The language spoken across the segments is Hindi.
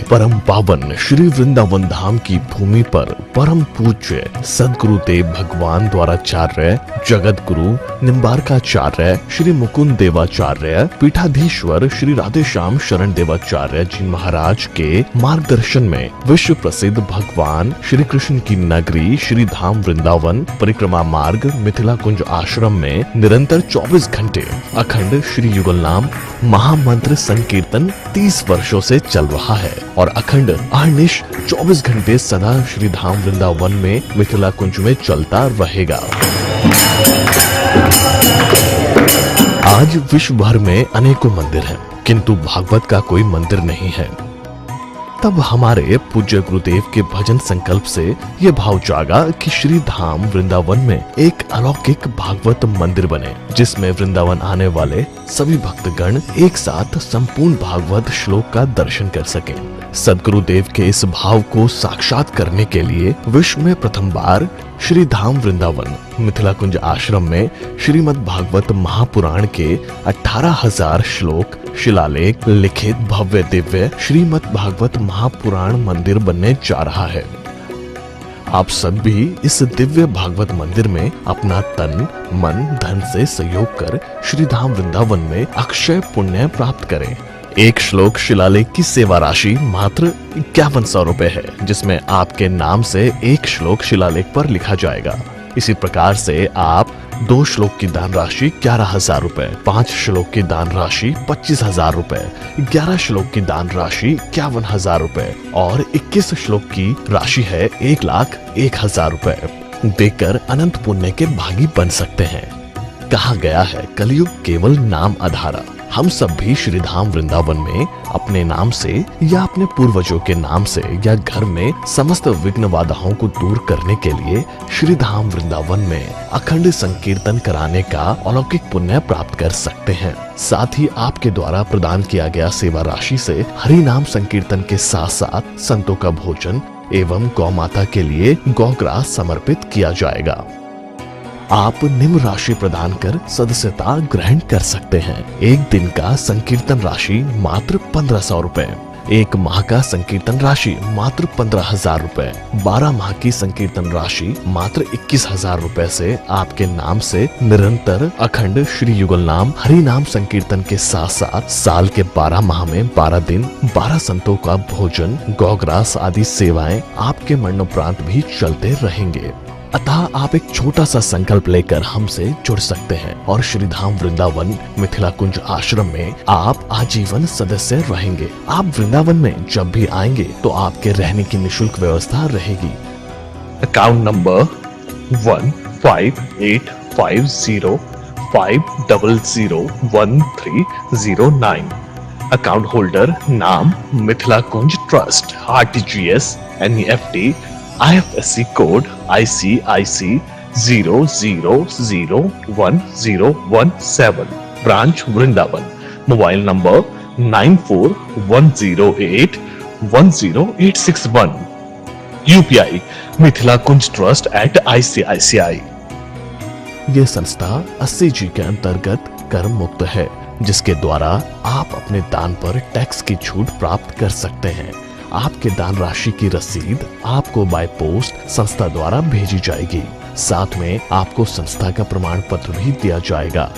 परम पावन श्री वृंदावन धाम की भूमि पर परम पूज्य सदगुरुदेव भगवान द्वाराचार्य जगत गुरु निम्बारकाचार्य श्री मुकुंद देवाचार्य पीठाधीश्वर श्री राधेश्याम शरण देवाचार्य जी महाराज के मार्गदर्शन में विश्व प्रसिद्ध भगवान श्री कृष्ण की नगरी श्री धाम वृंदावन परिक्रमा मार्ग मिथिला कुंज आश्रम में निरंतर 24 घंटे अखंड श्री युगल नाम महामंत्र संकीर्तन 30 वर्षों से चल रहा है और अखंड अहर्निश 24 घंटे सदा श्री धाम वृंदावन में मिथिला कुंज में चलता रहेगा। आज विश्व भर में अनेकों मंदिर हैं, किंतु भागवत का कोई मंदिर नहीं है। तब हमारे पूज्य गुरुदेव के भजन संकल्प से ये भाव जागा कि श्री धाम वृंदावन में एक अलौकिक भागवत मंदिर बने, जिसमें वृंदावन आने वाले सभी भक्तगण एक साथ संपूर्ण भागवत श्लोक का दर्शन कर सकें। सदगुरुदेव के इस भाव को साक्षात करने के लिए विश्व में प्रथम बार श्री धाम वृंदावन मिथिला कुंज आश्रम में श्रीमद् भागवत महापुराण के 18,000 श्लोक शिलालेख लिखित भव्य दिव्य श्रीमद् भागवत महापुराण मंदिर बनने जा रहा है। आप सब भी इस दिव्य भागवत मंदिर में अपना तन मन धन से सहयोग कर श्री धाम वृंदावन में अक्षय पुण्य प्राप्त करें। एक श्लोक शिलालेख की सेवा राशि मात्र 5100 रुपए है, जिसमें आपके नाम से एक श्लोक शिलालेख पर लिखा जाएगा। इसी प्रकार से आप 2 श्लोक की दान राशि 11,000 रुपए, 5 श्लोक की दान राशि 25,000 रुपए, 11 श्लोक की दान राशि 51,000 रुपए और 21 श्लोक की राशि है 1,01,000 रुपए देकर अनंत पुण्य के भागी बन सकते हैं। कहा गया है कलयुग केवल नाम आधारा। हम सब भी श्री धाम वृंदावन में अपने नाम से या अपने पूर्वजों के नाम से या घर में समस्त विघ्न बाधाओं को दूर करने के लिए श्री धाम वृंदावन में अखंड संकीर्तन कराने का अलौकिक पुण्य प्राप्त कर सकते हैं। साथ ही आपके द्वारा प्रदान किया गया सेवा राशि से हरि नाम संकीर्तन के साथ साथ संतों का भोजन एवं गौ माता के लिए गौग्रास समर्पित किया जाएगा। आप निम्न राशि प्रदान कर सदस्यता ग्रहण कर सकते हैं। एक दिन का संकीर्तन राशि मात्र 1,500 रुपए, एक माह का संकीर्तन राशि मात्र 15,000 रुपए, 12 माह की संकीर्तन राशि मात्र 21,000 रुपए से आपके नाम से निरंतर अखंड श्री युगल नाम हरि नाम संकीर्तन के साथ साथ साल के 12 माह में 12 दिन 12 संतों का भोजन गौग्रास आदि सेवाएं आपके मरणोपरांत भी चलते रहेंगे। अतः आप एक छोटा सा संकल्प लेकर हमसे जुड़ सकते हैं और श्री धाम वृंदावन मिथिला कुंज आश्रम में आप आजीवन सदस्य रहेंगे। आप वृंदावन में जब भी आएंगे तो आपके रहने की निशुल्क व्यवस्था रहेगी। Account number 1588500501309। अकाउंट होल्डर नाम Mithila Kunj trust, RTGS NEFT IFSC code ICIC 00011017, branch Vrindavan. Mobile number 9410810861। UPI Mithila Kunj trust @ICICI। ये संस्था 80G के अंतर्गत कर मुक्त है, जिसके द्वारा आप अपने दान पर टैक्स की छूट प्राप्त कर सकते हैं। आपके दान राशि की रसीद आपको बाय पोस्ट संस्था द्वारा भेजी जाएगी। साथ में आपको संस्था का प्रमाण पत्र भी दिया जाएगा।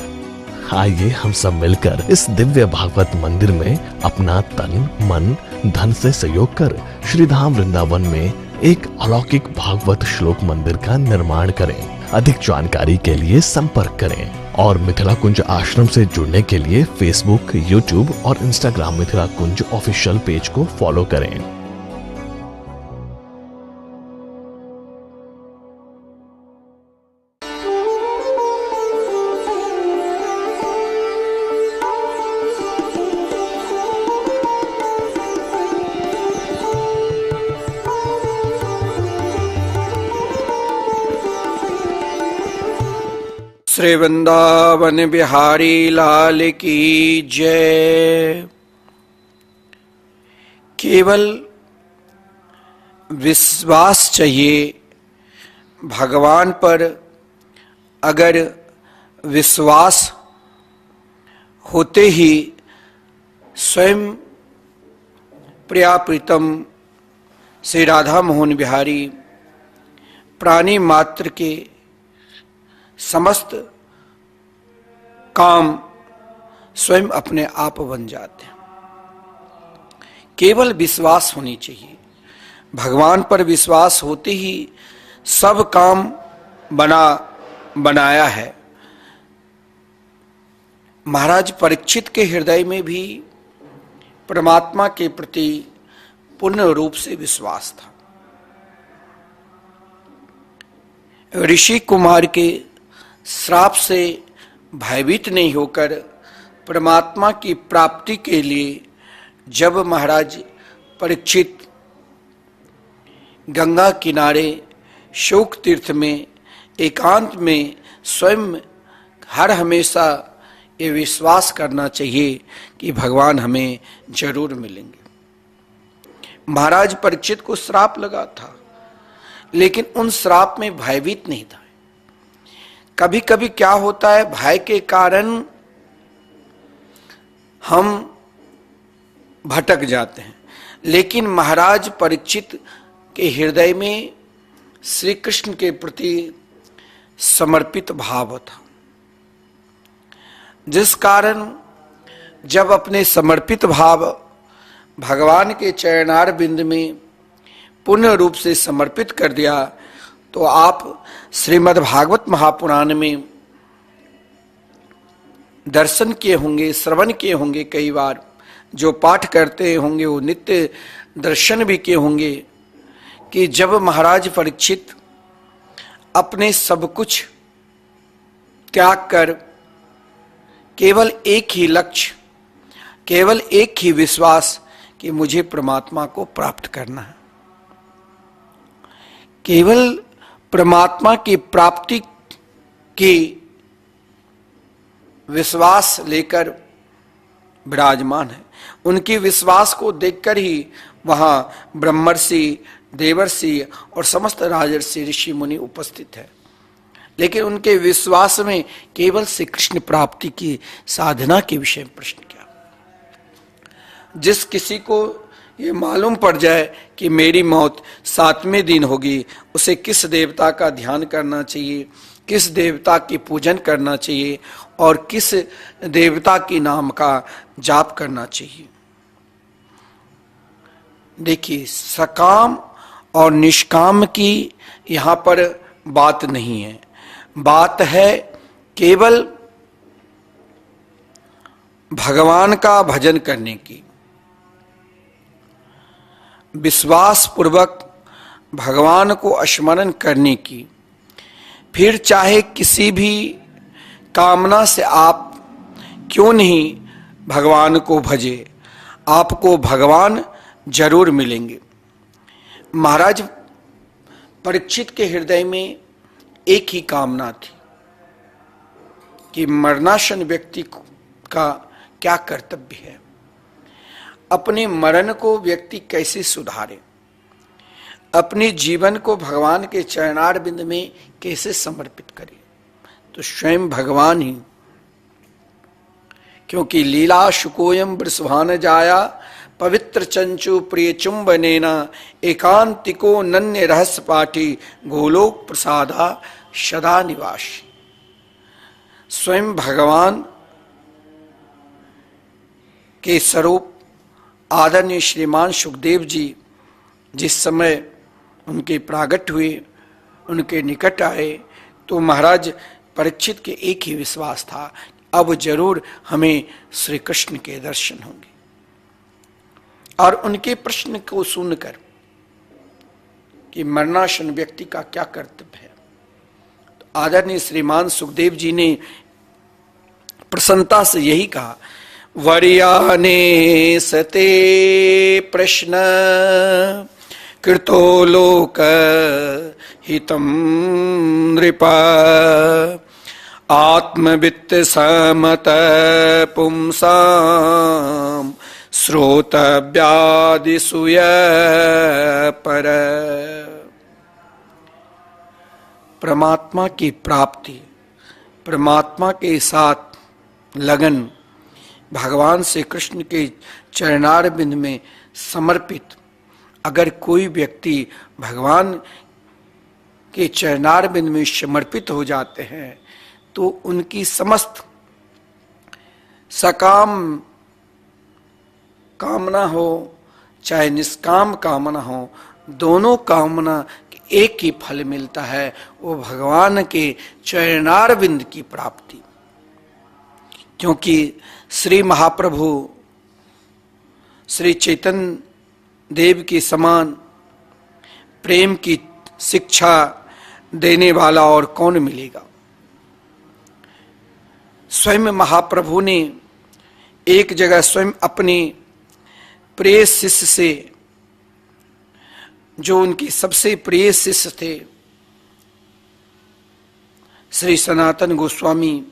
आइए हम सब मिलकर इस दिव्य भागवत मंदिर में अपना तन मन धन से सहयोग कर श्री धाम वृंदावन में एक अलौकिक भागवत श्लोक मंदिर का निर्माण करें। अधिक जानकारी के लिए संपर्क करें और मिथिला कुंज आश्रम से जुड़ने के लिए फेसबुक, यूट्यूब और इंस्टाग्राम मिथिला कुंज ऑफिशियल पेज को फॉलो करें। श्री वृंदावन बिहारी लाल की जय। केवल विश्वास चाहिए भगवान पर। अगर विश्वास होते ही स्वयं प्रिया प्रीतम श्री राधा मोहन बिहारी प्राणी मात्र के समस्त काम स्वयं अपने आप बन जाते हैं। केवल विश्वास होनी चाहिए। भगवान पर विश्वास होते ही सब काम बनाया है। महाराज परीक्षित के हृदय में भी परमात्मा के प्रति पूर्ण रूप से विश्वास था। ऋषि कुमार के श्राप से भयभीत नहीं होकर परमात्मा की प्राप्ति के लिए जब महाराज परीक्षित गंगा किनारे शोक तीर्थ में एकांत में स्वयं हर हमेशा ये विश्वास करना चाहिए कि भगवान हमें जरूर मिलेंगे। महाराज परीक्षित को श्राप लगा था, लेकिन उन श्राप में भयभीत नहीं था। कभी कभी क्या होता है, भय के कारण हम भटक जाते हैं, लेकिन महाराज परीक्षित के हृदय में श्री कृष्ण के प्रति समर्पित भाव था, जिस कारण जब अपने समर्पित भाव भगवान के चरणार बिंद में पूर्ण रूप से समर्पित कर दिया, तो आप श्रीमद् भागवत महापुराण में दर्शन किए होंगे, श्रवण किए होंगे, कई बार जो पाठ करते होंगे वो नित्य दर्शन भी किए होंगे कि जब महाराज परीक्षित अपने सब कुछ त्याग कर केवल एक ही लक्ष्य, केवल एक ही विश्वास कि मुझे परमात्मा को प्राप्त करना है, केवल परमात्मा की प्राप्ति की विश्वास लेकर विराजमान है। उनकी विश्वास को देखकर ही वहां ब्रह्मर्षि, देवर्षि और समस्त राजर्षि, ऋषि मुनि उपस्थित है। लेकिन उनके विश्वास में केवल श्री कृष्ण प्राप्ति की साधना के विषय में प्रश्न किया। जिस किसी को ये मालूम पड़ जाए कि मेरी मौत 7वें दिन होगी, उसे किस देवता का ध्यान करना चाहिए, किस देवता की पूजन करना चाहिए और किस देवता के नाम का जाप करना चाहिए। देखिए, सकाम और निष्काम की यहाँ पर बात नहीं है, बात है केवल भगवान का भजन करने की, विश्वास पूर्वक भगवान को स्मरण करने की। फिर चाहे किसी भी कामना से आप क्यों नहीं भगवान को भजे, आपको भगवान जरूर मिलेंगे। महाराज परीक्षित के हृदय में एक ही कामना थी कि मरणासन व्यक्ति का क्या कर्तव्य है, अपने मरण को व्यक्ति कैसे सुधारे, अपने जीवन को भगवान के चरणार बिंद में कैसे समर्पित करे। तो स्वयं भगवान ही, क्योंकि लीला शुकोयम वृषभान जाया पवित्र चंचु प्रिय चुंबनेना एकांतिको नन्य रहस्य पाठी गोलोक प्रसादा सदा निवासी। स्वयं भगवान के स्वरूप आदरणीय श्रीमान सुखदेव जी जिस समय उनके प्रागट हुए, उनके निकट आए, तो महाराज परीक्षित के एक ही विश्वास था, अब जरूर हमें श्री कृष्ण के दर्शन होंगे। और उनके प्रश्न को सुनकर कि मरणासन व्यक्ति का क्या कर्तव्य है, तो आदरणीय श्रीमान सुखदेव जी ने प्रसन्नता से यही कहा, वर्याने सते प्रश्न कृतो लोक हितम नृप आत्मवित्त समत पुंसाम श्रोतव्यादिसूय पर। परमात्मा की प्राप्ति, परमात्मा के साथ लगन, भगवान श्री कृष्ण के चरणार बिंद में समर्पित अगर कोई व्यक्ति भगवान के चरणारविंद में समर्पित हो जाते हैं तो उनकी समस्त सकाम कामना हो चाहे निष्काम कामना हो, दोनों कामना एक ही फल मिलता है, वो भगवान के चरणारविंद की प्राप्ति। क्योंकि श्री महाप्रभु श्री चैतन्य देव के समान प्रेम की शिक्षा देने वाला और कौन मिलेगा। स्वयं महाप्रभु ने एक जगह स्वयं अपने प्रिय शिष्य से, जो उनके सबसे प्रिय शिष्य थे, श्री सनातन गोस्वामी,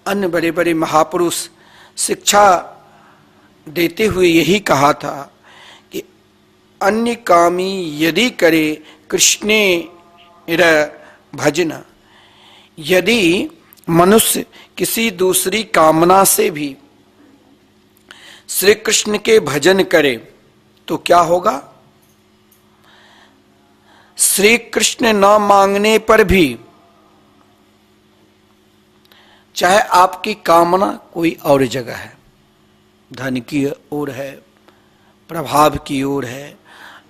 अन्य बड़े बड़े महापुरुष, शिक्षा देते हुए यही कहा था कि अन्य कामी यदि करे कृष्णे भजन, यदि मनुष्य किसी दूसरी कामना से भी श्री कृष्ण के भजन करे तो क्या होगा। श्री कृष्ण न मांगने पर भी, चाहे आपकी कामना कोई और जगह है, धन की ओर है, प्रभाव की ओर है,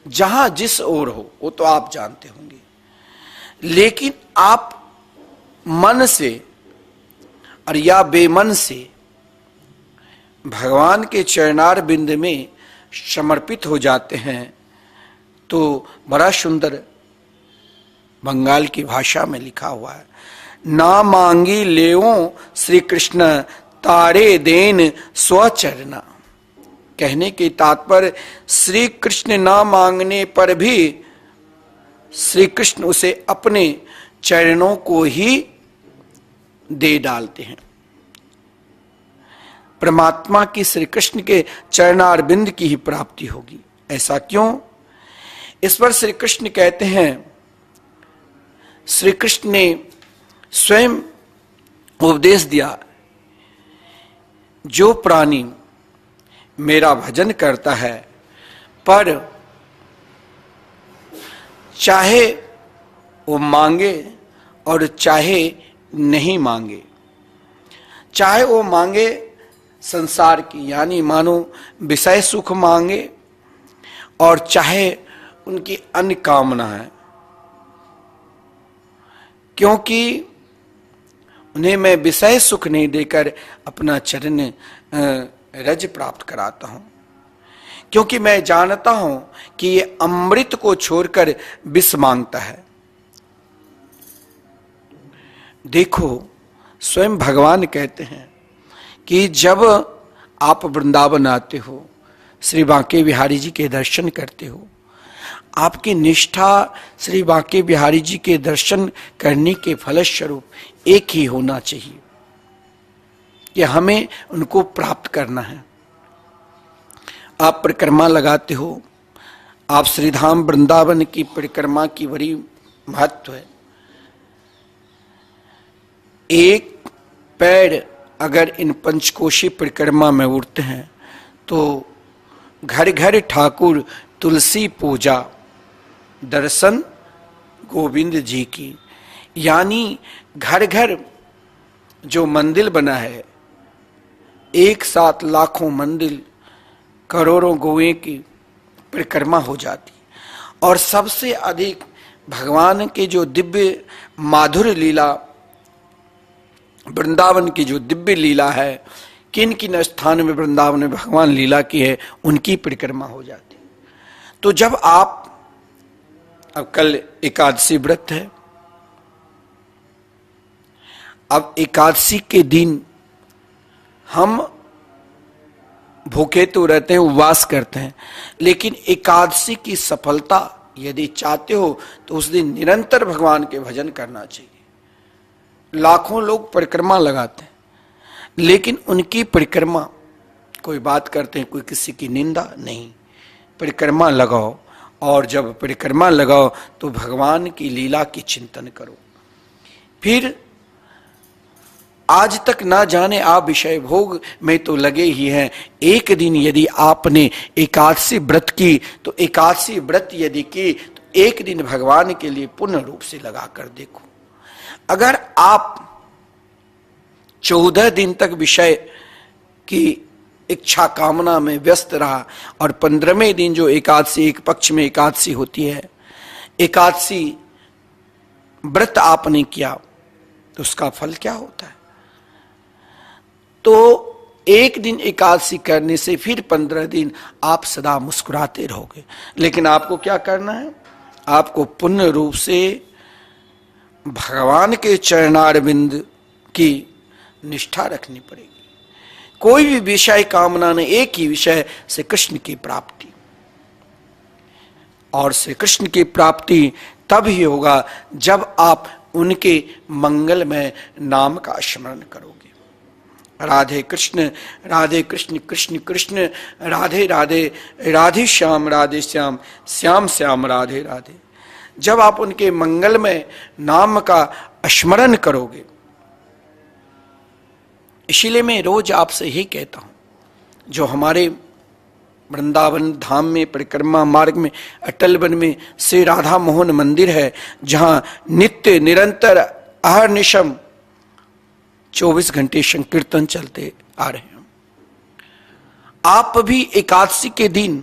जहां जिस ओर हो वो तो आप जानते होंगे, लेकिन आप मन से और या बेमन से भगवान के चरणार बिंद में समर्पित हो जाते हैं तो बड़ा सुंदर बंगाल की भाषा में लिखा हुआ है, ना मांगी लेओ श्री कृष्ण तारे देन स्वचरना। कहने के तात्पर्य श्री कृष्ण ना मांगने पर भी श्री कृष्ण उसे अपने चरणों को ही दे डालते हैं। परमात्मा की श्री कृष्ण के चरणारविंद की ही प्राप्ति होगी। ऐसा क्यों? इस पर श्री कृष्ण कहते हैं, श्री कृष्ण ने स्वयं उपदेश दिया, जो प्राणी मेरा भजन करता है पर चाहे वो मांगे और चाहे नहीं मांगे, चाहे वो मांगे संसार की यानी मानो विषय सुख मांगे और चाहे उनकी अन्य कामना है, क्योंकि उन्हें मैं विषय सुख नहीं देकर अपना चरण रज प्राप्त कराता हूं, क्योंकि मैं जानता हूं कि ये अमृत को छोड़कर विष मांगता है। देखो, स्वयं भगवान कहते हैं कि जब आप वृंदावन आते हो, श्री बांके बिहारी जी के दर्शन करते हो, आपकी निष्ठा श्री बांके बिहारी जी के दर्शन करने के फलस्वरूप एक ही होना चाहिए कि हमें उनको प्राप्त करना है। आप परिक्रमा लगाते हो, आप श्रीधाम वृंदावन की परिक्रमा की बड़ी महत्व है। एक पैर अगर इन पंचकोशी परिक्रमा में उड़ते हैं तो घर घर ठाकुर तुलसी पूजा, दर्शन गोविंद जी की, यानी घर घर जो मंदिर बना है, एक साथ लाखों मंदिर, करोड़ों गौएं की परिक्रमा हो जाती। और सबसे अधिक भगवान के जो दिव्य माधुर्य लीला, वृंदावन की जो दिव्य लीला है, किन किन स्थान में वृंदावन में भगवान लीला की है, उनकी परिक्रमा हो जाती। तो जब आप, अब कल एकादशी व्रत है, अब एकादशी के दिन हम भूखे तो रहते हैं, उपवास करते हैं, लेकिन एकादशी की सफलता यदि चाहते हो तो उस दिन निरंतर भगवान के भजन करना चाहिए। लाखों लोग परिक्रमा लगाते हैं, लेकिन उनकी परिक्रमा, कोई बात करते हैं, कोई किसी की निंदा नहीं, परिक्रमा लगाओ, और जब परिक्रमा लगाओ तो भगवान की लीला की चिंतन करो। फिर आज तक ना जाने आप विषय भोग में तो लगे ही हैं। एक दिन यदि आपने एकादशी व्रत की तो एकादशी व्रत यदि की तो एक दिन भगवान के लिए पूर्ण रूप से लगा कर देखो। अगर आप 14 दिन तक विषय की इच्छा कामना में व्यस्त रहा और 15वें दिन जो एकादशी, एक पक्ष में एकादशी होती है, एकादशी व्रत आपने किया तो उसका फल क्या होता है? तो एक दिन एकादशी करने से फिर 15 दिन आप सदा मुस्कुराते रहोगे। लेकिन आपको क्या करना है? आपको पूर्ण रूप से भगवान के चरणारविंद की निष्ठा रखनी पड़ेगी। कोई भी विषय कामना नहीं, एक ही विषय, श्री कृष्ण की प्राप्ति। और श्री कृष्ण की प्राप्ति तब ही होगा जब आप उनके मंगलमय नाम का स्मरण करोगे। राधे कृष्ण कृष्ण कृष्ण राधे राधे, राधे श्याम श्याम श्याम राधे राधे। जब आप उनके मंगलमय नाम का स्मरण करोगे, इसीलिए मैं रोज आपसे ही कहता हूं, जो हमारे वृंदावन धाम में परिक्रमा मार्ग में अटल वन में श्री राधा मोहन मंदिर है, जहां नित्य निरंतर अहर्निशम 24 घंटे संकीर्तन चलते आ रहे हैं। आप भी एकादशी के दिन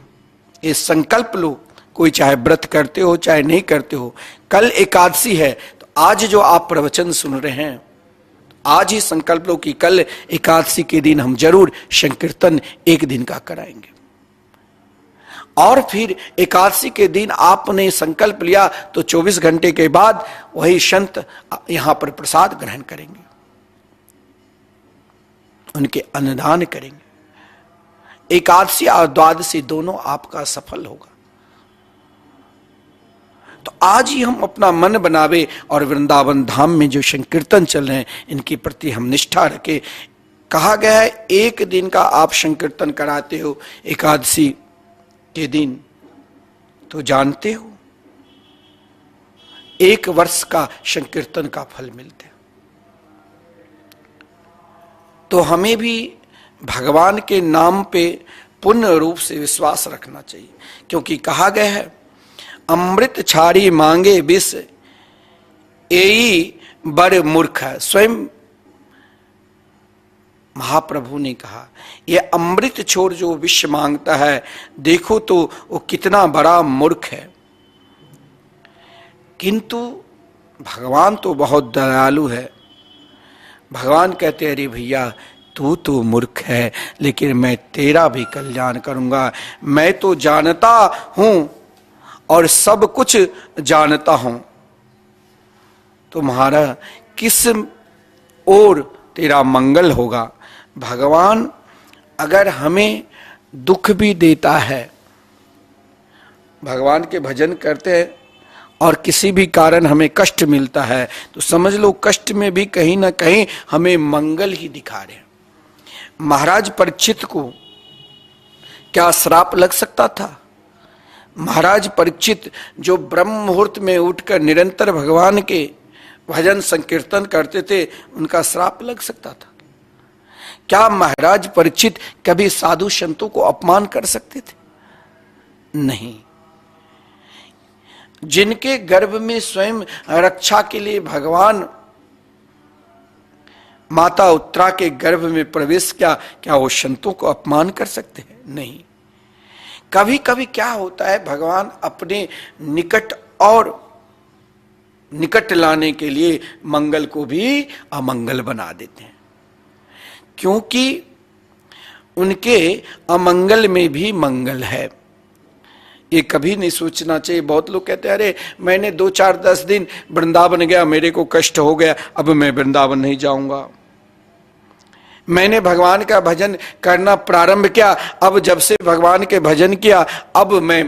ये संकल्प लो, कोई चाहे व्रत करते हो चाहे नहीं करते हो, कल एकादशी है तो आज जो आप प्रवचन सुन रहे हैं, आज ही संकल्प लो कि कल एकादशी के दिन हम जरूर संकीर्तन एक दिन का कराएंगे। और फिर एकादशी के दिन आपने संकल्प लिया तो 24 घंटे के बाद वही संत यहां पर प्रसाद ग्रहण करेंगे, उनके अन्नदान करेंगे। एकादशी और द्वादशी दोनों आपका सफल होगा। तो आज ही हम अपना मन बनावे और वृंदावन धाम में जो संकीर्तन चल रहे हैं इनके प्रति हम निष्ठा रखें। कहा गया है एक दिन का आप संकीर्तन कराते हो एकादशी के दिन, तो जानते हो 1 वर्ष का संकीर्तन का फल मिलता है। तो हमें भी भगवान के नाम पे पूर्ण रूप से विश्वास रखना चाहिए, क्योंकि कहा गया है अमृत छाड़ी मांगे विष एई बड़ मूर्ख है। स्वयं महाप्रभु ने कहा यह अमृत छोड़ जो विष मांगता है, देखो तो वो कितना बड़ा मूर्ख है। किंतु भगवान तो बहुत दयालु है। भगवान कहते हैं अरे भैया तू तो मूर्ख है, लेकिन मैं तेरा भी कल्याण करूंगा। मैं तो जानता हूं और सब कुछ जानता हूं, तुम्हारा किस ओर तेरा मंगल होगा। भगवान अगर हमें दुख भी देता है, भगवान के भजन करते हैं और किसी भी कारण हमें कष्ट मिलता है, तो समझ लो कष्ट में भी कहीं ना कहीं हमें मंगल ही दिखा रहे हैं। महाराज परीक्षित को क्या श्राप लग सकता था? महाराज परीक्षित जो ब्रह्म मुहूर्त में उठकर निरंतर भगवान के भजन संकीर्तन करते थे, उनका श्राप लग सकता था? क्या महाराज परीक्षित कभी साधु संतों को अपमान कर सकते थे? नहीं। जिनके गर्भ में स्वयं रक्षा के लिए भगवान माता उत्तरा के गर्भ में प्रवेश किया, क्या वो संतों को अपमान कर सकते हैं? नहीं। कभी कभी क्या होता है, भगवान अपने निकट और निकट लाने के लिए मंगल को भी अमंगल बना देते हैं, क्योंकि उनके अमंगल में भी मंगल है। ये कभी नहीं सोचना चाहिए। बहुत लोग कहते हैं अरे मैंने 2 4 10 दिन वृंदावन गया, मेरे को कष्ट हो गया, अब मैं वृंदावन नहीं जाऊंगा। मैंने भगवान का भजन करना प्रारंभ किया, अब जब से भगवान के भजन किया अब मैं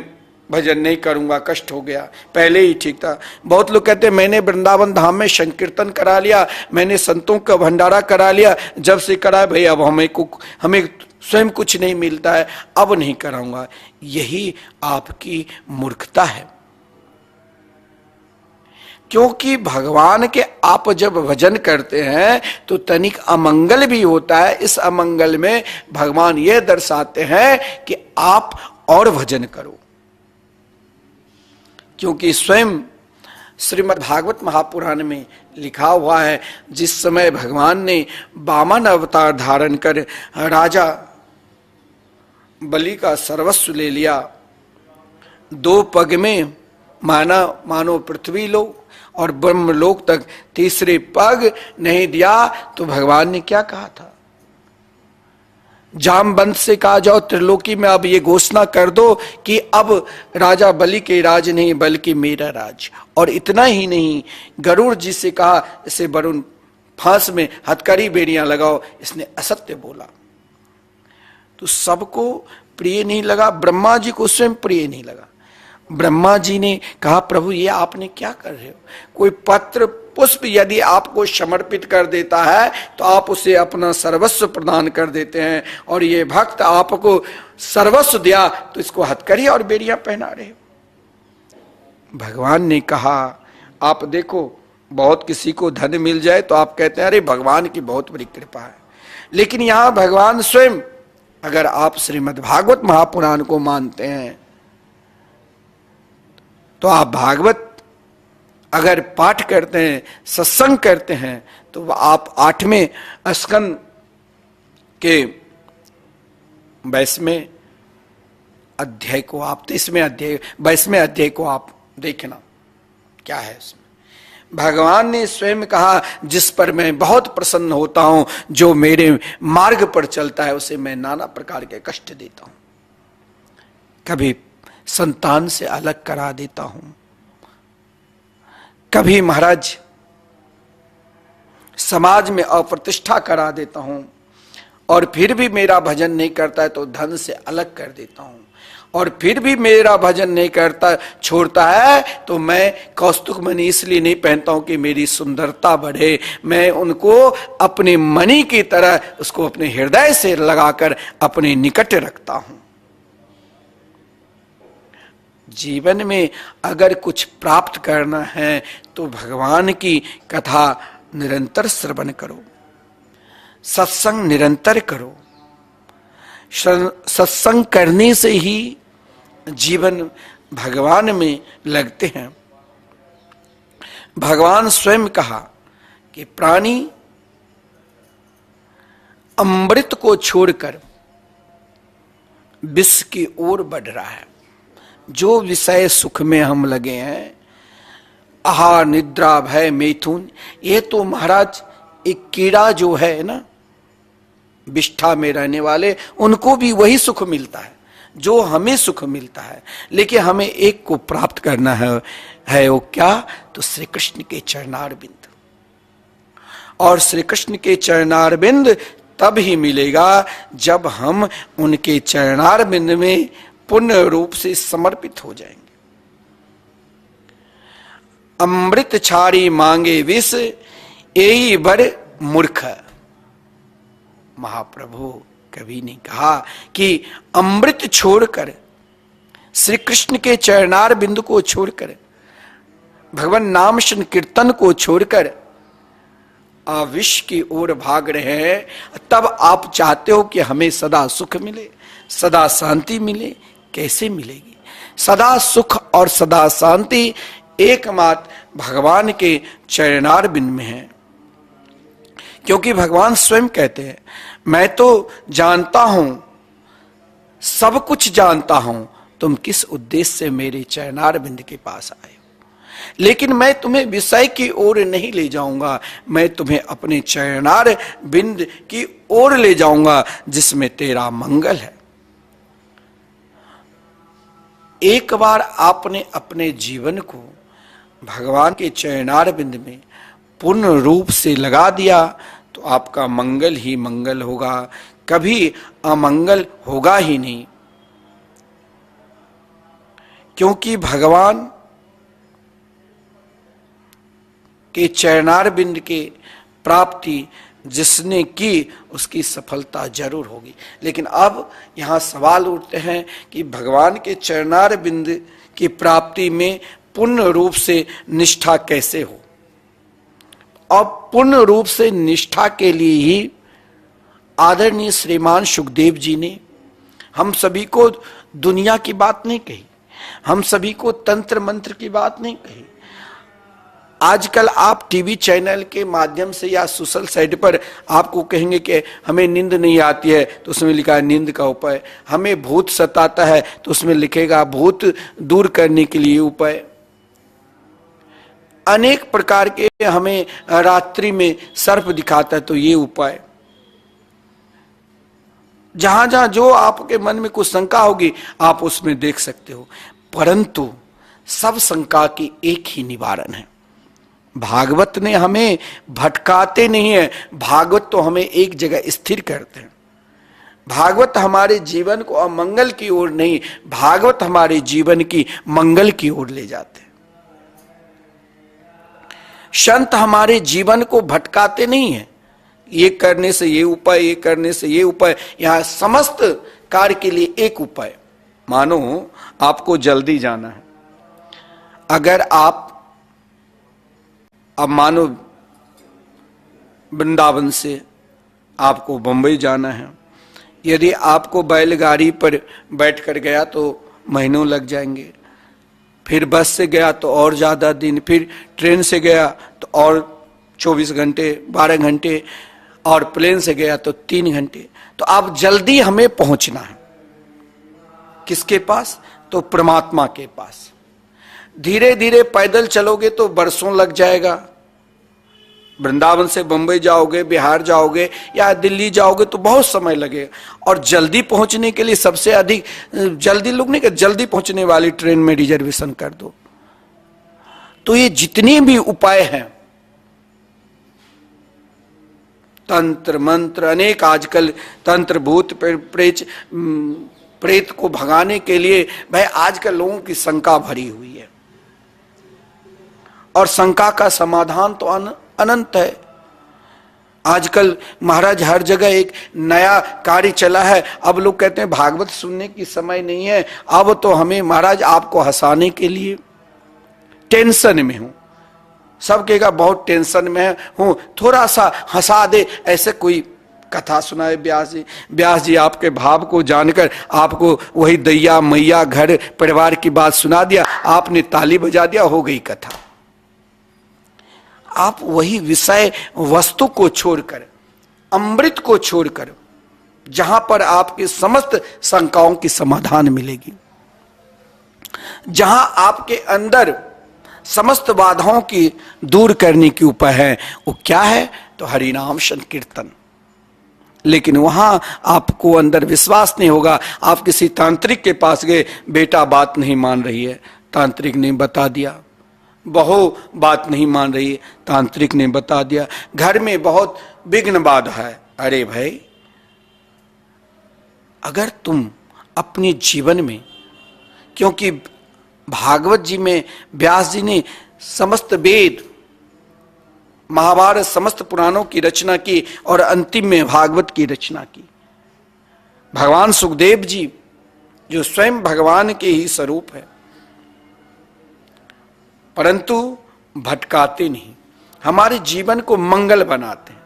भजन नहीं करूंगा, कष्ट हो गया, पहले ही ठीक था। बहुत लोग कहते हैं मैंने वृंदावन धाम में संकीर्तन करा लिया, मैंने संतों का भंडारा करा लिया, जब से करा भाई अब हमें स्वयं कुछ नहीं मिलता है, अब नहीं कराऊंगा। यही आपकी मूर्खता है। क्योंकि भगवान के आप जब भजन करते हैं तो तनिक अमंगल भी होता है। इस अमंगल में भगवान यह दर्शाते हैं कि आप और भजन करो, क्योंकि स्वयं श्रीमद् भागवत महापुराण में लिखा हुआ है, जिस समय भगवान ने वामन अवतार धारण कर राजा बलि का सर्वस्व ले लिया, 2 पग में मानो पृथ्वी लोक और ब्रह्मलोक तक तीसरे पग नहीं दिया, तो भगवान ने क्या कहा था? जामवंत से कहा, जाओ त्रिलोकी में अब ये घोषणा कर दो कि अब राजा बलि के राज नहीं बल्कि मेरा राज। और इतना ही नहीं, गरुड़ जी से कहा, इसे वरुण फांस में हथकड़ी बेड़ियां लगाओ, इसने असत्य बोला। तो सबको प्रिय नहीं लगा, ब्रह्मा जी को स्वयं प्रिय नहीं लगा। ब्रह्मा जी ने कहा, प्रभु ये आपने क्या कर रहे हो? कोई पत्र पुष्प यदि आपको समर्पित कर देता है तो आप उसे अपना सर्वस्व प्रदान कर देते हैं, और ये भक्त आपको सर्वस्व दिया तो इसको हथकड़ी और बेड़ियां पहना रहे हो। भगवान ने कहा, आप देखो बहुत किसी को धन मिल जाए तो आप कहते हैं अरे भगवान की बहुत बड़ी कृपा है, लेकिन यहां भगवान स्वयं, अगर आप श्रीमद् भागवत महापुराण को मानते हैं तो आप भागवत अगर पाठ करते हैं, सत्संग करते हैं, तो आप 8वें स्कंद के 22वें अध्याय को आप 22वें अध्याय को आप देखना, क्या है इसमें। भगवान ने स्वयं कहा, जिस पर मैं बहुत प्रसन्न होता हूं, जो मेरे मार्ग पर चलता है, उसे मैं नाना प्रकार के कष्ट देता हूं। कभी संतान से अलग करा देता हूं, कभी महाराज समाज में अप्रतिष्ठा करा देता हूं, और फिर भी मेरा भजन नहीं करता है तो धन से अलग कर देता हूं, और फिर भी मेरा भजन नहीं करता, छोड़ता है तो मैं कौस्तुभ मणि इसलिए नहीं पहनता हूं कि मेरी सुंदरता बढ़े, मैं उनको अपने मणि की तरह उसको अपने हृदय से लगाकर अपने निकट रखता हूं। जीवन में अगर कुछ प्राप्त करना है तो भगवान की कथा निरंतर श्रवण करो, सत्संग निरंतर करो। सत्संग करने से ही जीवन भगवान में लगते हैं। भगवान स्वयं कहा कि प्राणी अमृत को छोड़कर विष की ओर बढ़ रहा है। जो विषय सुख में हम लगे हैं, आहार निद्रा भय मैथुन, ये तो महाराज एक कीड़ा जो है ना, विष्ठा में रहने वाले, उनको भी वही सुख मिलता है जो हमें सुख मिलता है। लेकिन हमें एक को प्राप्त करना है वो क्या? तो श्री कृष्ण के चरणारविंद। और श्री कृष्ण के चरणारविंद तब ही मिलेगा जब हम उनके चरणारविंद में पूर्ण रूप से समर्पित हो जाएंगे। अमृत छाड़ी मांगे विष, एई बर मूर्ख। महाप्रभु कभी नहीं कहा कि अमृत छोड़कर, श्री कृष्ण के चरणार बिंदु को छोड़कर, भगवान नाम संकीर्तन को छोड़कर आप विष की ओर भाग रहे हैं, तब आप चाहते हो कि हमें सदा सुख मिले, सदा शांति मिले। कैसे मिलेगी? सदा सुख और सदा शांति एकमात्र भगवान के चरणार बिंद में है। क्योंकि भगवान स्वयं कहते हैं, मैं तो जानता हूं, सब कुछ जानता हूं, तुम किस उद्देश्य से मेरे चरणार बिंद के पास आए हो, लेकिन मैं तुम्हें विषय की ओर नहीं ले जाऊंगा, मैं तुम्हें अपने चरणार बिंद की ओर ले जाऊंगा जिसमें तेरा मंगल है। एक बार आपने अपने जीवन को भगवान के चरणार बिंद में पूर्ण रूप से लगा दिया तो आपका मंगल ही मंगल होगा, कभी अमंगल होगा ही नहीं। क्योंकि भगवान के चरणार बिंद के प्राप्ति जिसने की उसकी सफलता जरूर होगी। लेकिन अब यहां सवाल उठते हैं कि भगवान के चरणार बिंद की प्राप्ति में पूर्ण रूप से निष्ठा कैसे हो। और पूर्ण रूप से निष्ठा के लिए ही आदरणीय श्रीमान सुखदेव जी ने हम सभी को दुनिया की बात नहीं कही, हम सभी को तंत्र मंत्र की बात नहीं कही। आजकल आप टीवी चैनल के माध्यम से या सोशल साइट पर आपको कहेंगे कि हमें नींद नहीं आती है तो उसमें लिखा है नींद का उपाय, हमें भूत सताता है तो उसमें लिखेगा भूत दूर करने के लिए उपाय। अनेक प्रकार के हमें रात्रि में सर्प दिखाता है तो ये उपाय। जहां जहां जो आपके मन में कुछ शंका होगी आप उसमें देख सकते हो, परंतु सब शंका की एक ही निवारण है। भागवत ने हमें भटकाते नहीं है, भागवत तो हमें एक जगह स्थिर करते हैं। भागवत हमारे जीवन को अमंगल की ओर नहीं, भागवत हमारे जीवन की मंगल की ओर ले जाते हैं। संत हमारे जीवन को भटकाते नहीं है, ये करने से ये उपाय, ये करने से ये उपाय। यहां समस्त कार्य के लिए एक उपाय। मानो आपको जल्दी जाना है, अगर आप अब मानो वृंदावन से आपको बंबई जाना है, यदि आपको बैलगाड़ी पर बैठकर गया तो महीनों लग जाएंगे, फिर बस से गया तो और ज्यादा दिन, फिर ट्रेन से गया तो और 24 घंटे 12 घंटे, और प्लेन से गया तो 3 घंटे। तो आप जल्दी हमें पहुंचना है किसके पास? तो परमात्मा के पास। धीरे धीरे पैदल चलोगे तो बरसों लग जाएगा। वृंदावन से बंबई जाओगे, बिहार जाओगे या दिल्ली जाओगे तो बहुत समय लगेगा। और जल्दी पहुंचने के लिए सबसे अधिक जल्दी लोग नहीं कहते, जल्दी पहुंचने वाली ट्रेन में रिजर्वेशन कर दो। तो ये जितने भी उपाय हैं, तंत्र मंत्र अनेक, आजकल तंत्र भूत प्रेत को भगाने के लिए भाई आजकल लोगों की शंका भरी हुई है, और शंका का समाधान तो अनंत है। आजकल महाराज हर जगह एक नया कार्य चला है। अब लोग कहते हैं भागवत सुनने की समय नहीं है, अब तो हमें महाराज आपको हंसाने के लिए टेंशन में हूं। सब कहेगा बहुत टेंशन में हूं, थोड़ा सा हंसा दे, ऐसे कोई कथा सुनाए व्यास जी। व्यास जी आपके भाव को जानकर आपको वही दैया मैया घर परिवार की बात सुना दिया, आपने ताली बजा दिया, हो गई कथा। आप वही विषय वस्तु को छोड़कर, अमृत को छोड़कर, जहां पर आपके समस्त शंकाओं की समाधान मिलेगी, जहां आपके अंदर समस्त बाधाओं की दूर करने की उपाय है, वो क्या है? तो हरिनाम संकीर्तन। लेकिन वहां आपको अंदर विश्वास नहीं होगा। आप किसी तांत्रिक के पास गए, बेटा बात नहीं मान रही है, तांत्रिक ने बता दिया। बहू बात नहीं मान रही है, तांत्रिक ने बता दिया। घर में बहुत विघ्न बाधा है। अरे भाई, अगर तुम अपने जीवन में, क्योंकि भागवत जी में व्यास जी ने समस्त वेद महाभारत समस्त पुराणों की रचना की और अंतिम में भागवत की रचना की। भगवान सुखदेव जी जो स्वयं भगवान के ही स्वरूप है, परंतु भटकाते नहीं, हमारे जीवन को मंगल बनाते हैं।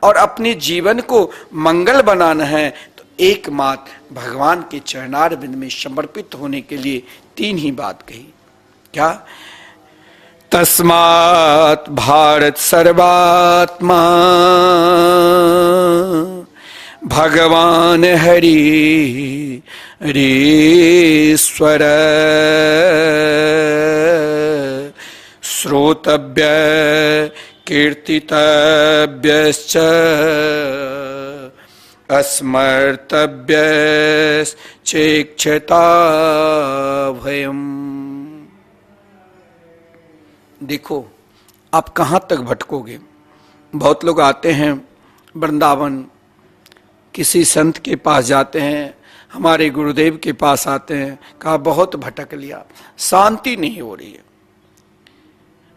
और अपने जीवन को मंगल बनाना है तो एकमात्र भगवान के चरणारविंद में समर्पित होने के लिए 3 ही बात कही। क्या? तस्मात् भारत सर्वात्मा भगवान हरि ईश्वर श्रोतव्य कीर्तितव्यश्च अस्मर्तव्यश्चेक्षता भयम्। देखो आप कहां तक भटकोगे। बहुत लोग आते हैं वृंदावन, किसी संत के पास जाते हैं, हमारे गुरुदेव के पास आते हैं, कहा बहुत भटक लिया, शांति नहीं हो रही है।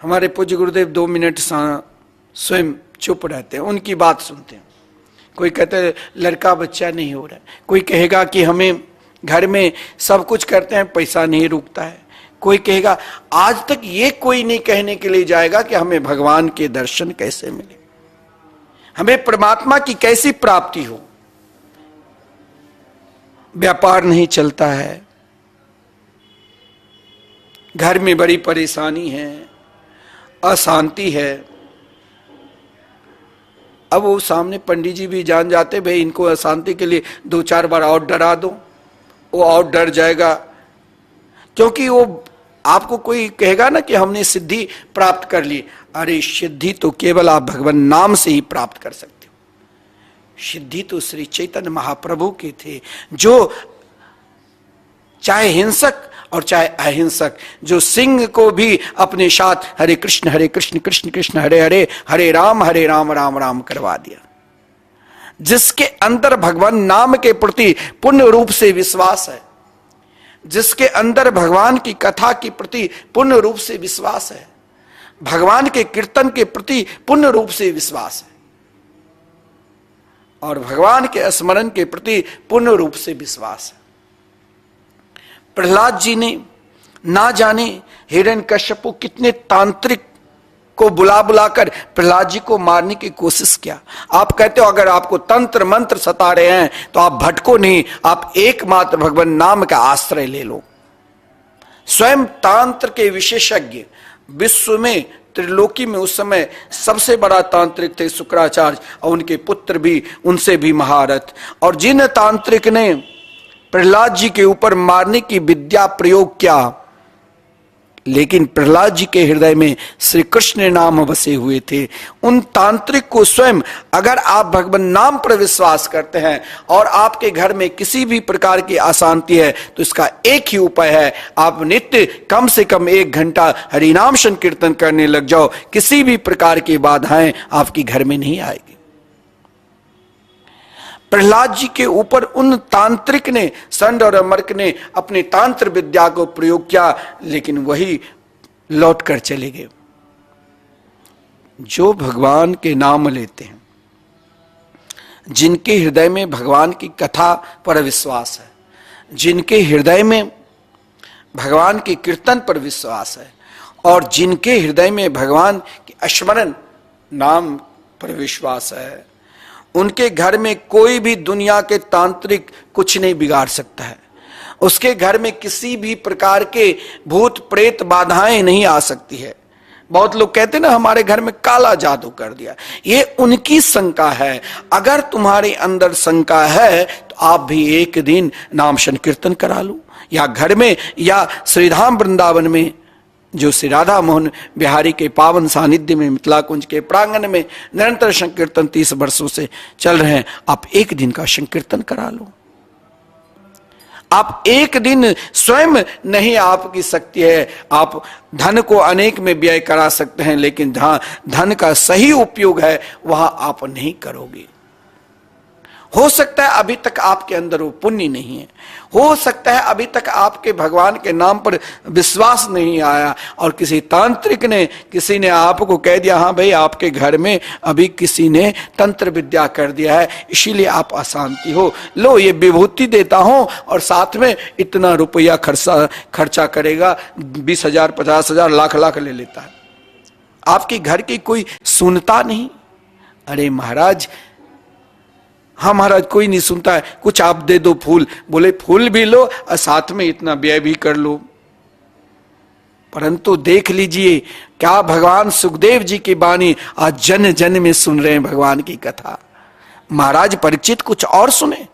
हमारे पूज्य गुरुदेव 2 मिनट स्वयं चुप रहते हैं, उनकी बात सुनते हैं। कोई कहते हैं लड़का बच्चा नहीं हो रहा है, कोई कहेगा कि हमें घर में सब कुछ करते हैं पैसा नहीं रुकता है, कोई कहेगा, आज तक ये कोई नहीं कहने के लिए जाएगा कि हमें भगवान के दर्शन कैसे मिले, हमें परमात्मा की कैसी प्राप्ति हो। व्यापार नहीं चलता है, घर में बड़ी परेशानी है, अशांति है। अब वो सामने पंडित जी भी जान जाते, भाई इनको अशांति के लिए 2-4 बार और डरा दो, वो और डर जाएगा। क्योंकि वो आपको कोई कहेगा ना कि हमने सिद्धि प्राप्त कर ली, अरे सिद्धि तो केवल आप भगवान नाम से ही प्राप्त कर सकते हो। सिद्धि तो श्री चैतन्य महाप्रभु के थे, जो चाहे हिंसक और चाहे अहिंसक, जो सिंह को भी अपने साथ हरे कृष्ण कृष्ण कृष्ण हरे हरे, हरे राम राम राम करवा दिया। जिसके अंदर भगवान नाम के प्रति पूर्ण रूप से विश्वास है, जिसके अंदर भगवान की कथा के प्रति पूर्ण रूप से विश्वास है, भगवान के कीर्तन के प्रति पूर्ण रूप से विश्वास है, और भगवान के स्मरण के प्रति पूर्ण रूप से विश्वास है। प्रहलाद जी ने ना जाने हिरण्यकश्यप कितने तांत्रिक को बुला बुलाकर प्रहलाद जी को मारने की कोशिश किया। आप कहते हो अगर आपको तंत्र मंत्र सता रहे हैं तो आप भटको नहीं, आप एकमात्र भगवान नाम का आश्रय ले लो। स्वयं तांत्र के विशेषज्ञ विश्व में, त्रिलोकी में उस समय सबसे बड़ा तांत्रिक थे शुक्राचार्य, और उनके पुत्र भी उनसे भी महारथ। और जिन तांत्रिक ने प्रहलाद जी के ऊपर मारने की विद्या प्रयोग किया, लेकिन प्रहलाद जी के हृदय में श्री कृष्ण नाम बसे हुए थे। उन तांत्रिक को स्वयं, अगर आप भगवान नाम पर विश्वास करते हैं और आपके घर में किसी भी प्रकार की अशांति है, तो इसका एक ही उपाय है, आप नित्य कम से कम 1 घंटा हरिनाम संकीर्तन करने लग जाओ। किसी भी प्रकार की बाधाएं आपके घर में नहीं आएगी। प्रहलाद जी के ऊपर उन तांत्रिक ने, संड और अमर्क ने अपनी तांत्र विद्या को प्रयोग किया, लेकिन वही लौट कर चले गए। जो भगवान के नाम लेते हैं, जिनके हृदय में भगवान की कथा पर विश्वास है, जिनके हृदय में भगवान के कीर्तन पर विश्वास है, और जिनके हृदय में भगवान के स्मरण नाम पर विश्वास है, उनके घर में कोई भी दुनिया के तांत्रिक कुछ नहीं बिगाड़ सकता है। उसके घर में किसी भी प्रकार के भूत प्रेत बाधाएं नहीं आ सकती है। बहुत लोग कहते हैं ना हमारे घर में काला जादू कर दिया, ये उनकी शंका है। अगर तुम्हारे अंदर शंका है तो आप भी एक दिन नाम संकीर्तन करा लो, या घर में या श्रीधाम वृंदावन में, जो श्री राधा मोहन बिहारी के पावन सानिध्य में मिथिला कुंज के प्रांगण में निरंतर संकीर्तन 30 वर्षों से चल रहे हैं, आप एक दिन का संकीर्तन करा लो। आप एक दिन स्वयं नहीं, आपकी शक्ति है, आप धन को अनेक में व्यय करा सकते हैं, लेकिन जहां धन का सही उपयोग है वहां आप नहीं करोगे। हो सकता है अभी तक आपके अंदर वो पुण्य नहीं है, हो सकता है अभी तक आपके भगवान के नाम पर विश्वास नहीं आया, और किसी तांत्रिक ने, किसी ने आपको कह दिया हाँ भाई आपके घर में अभी किसी ने तंत्र विद्या कर दिया है, इसीलिए आप अशांति हो, लो ये विभूति देता हूं और साथ में इतना रुपया खर्चा करेगा, 20,000 50,000 लाख ले लेता है। आपके घर की कोई सुनता नहीं। अरे महाराज, हाँ महाराज कोई नहीं सुनता है, कुछ आप दे दो फूल, बोले फूल भी लो और साथ में इतना व्यय भी कर लो। परंतु देख लीजिए क्या भगवान सुखदेव जी की वाणी आज जन जन में सुन रहे हैं भगवान की कथा। महाराज परीक्षित कुछ और सुने,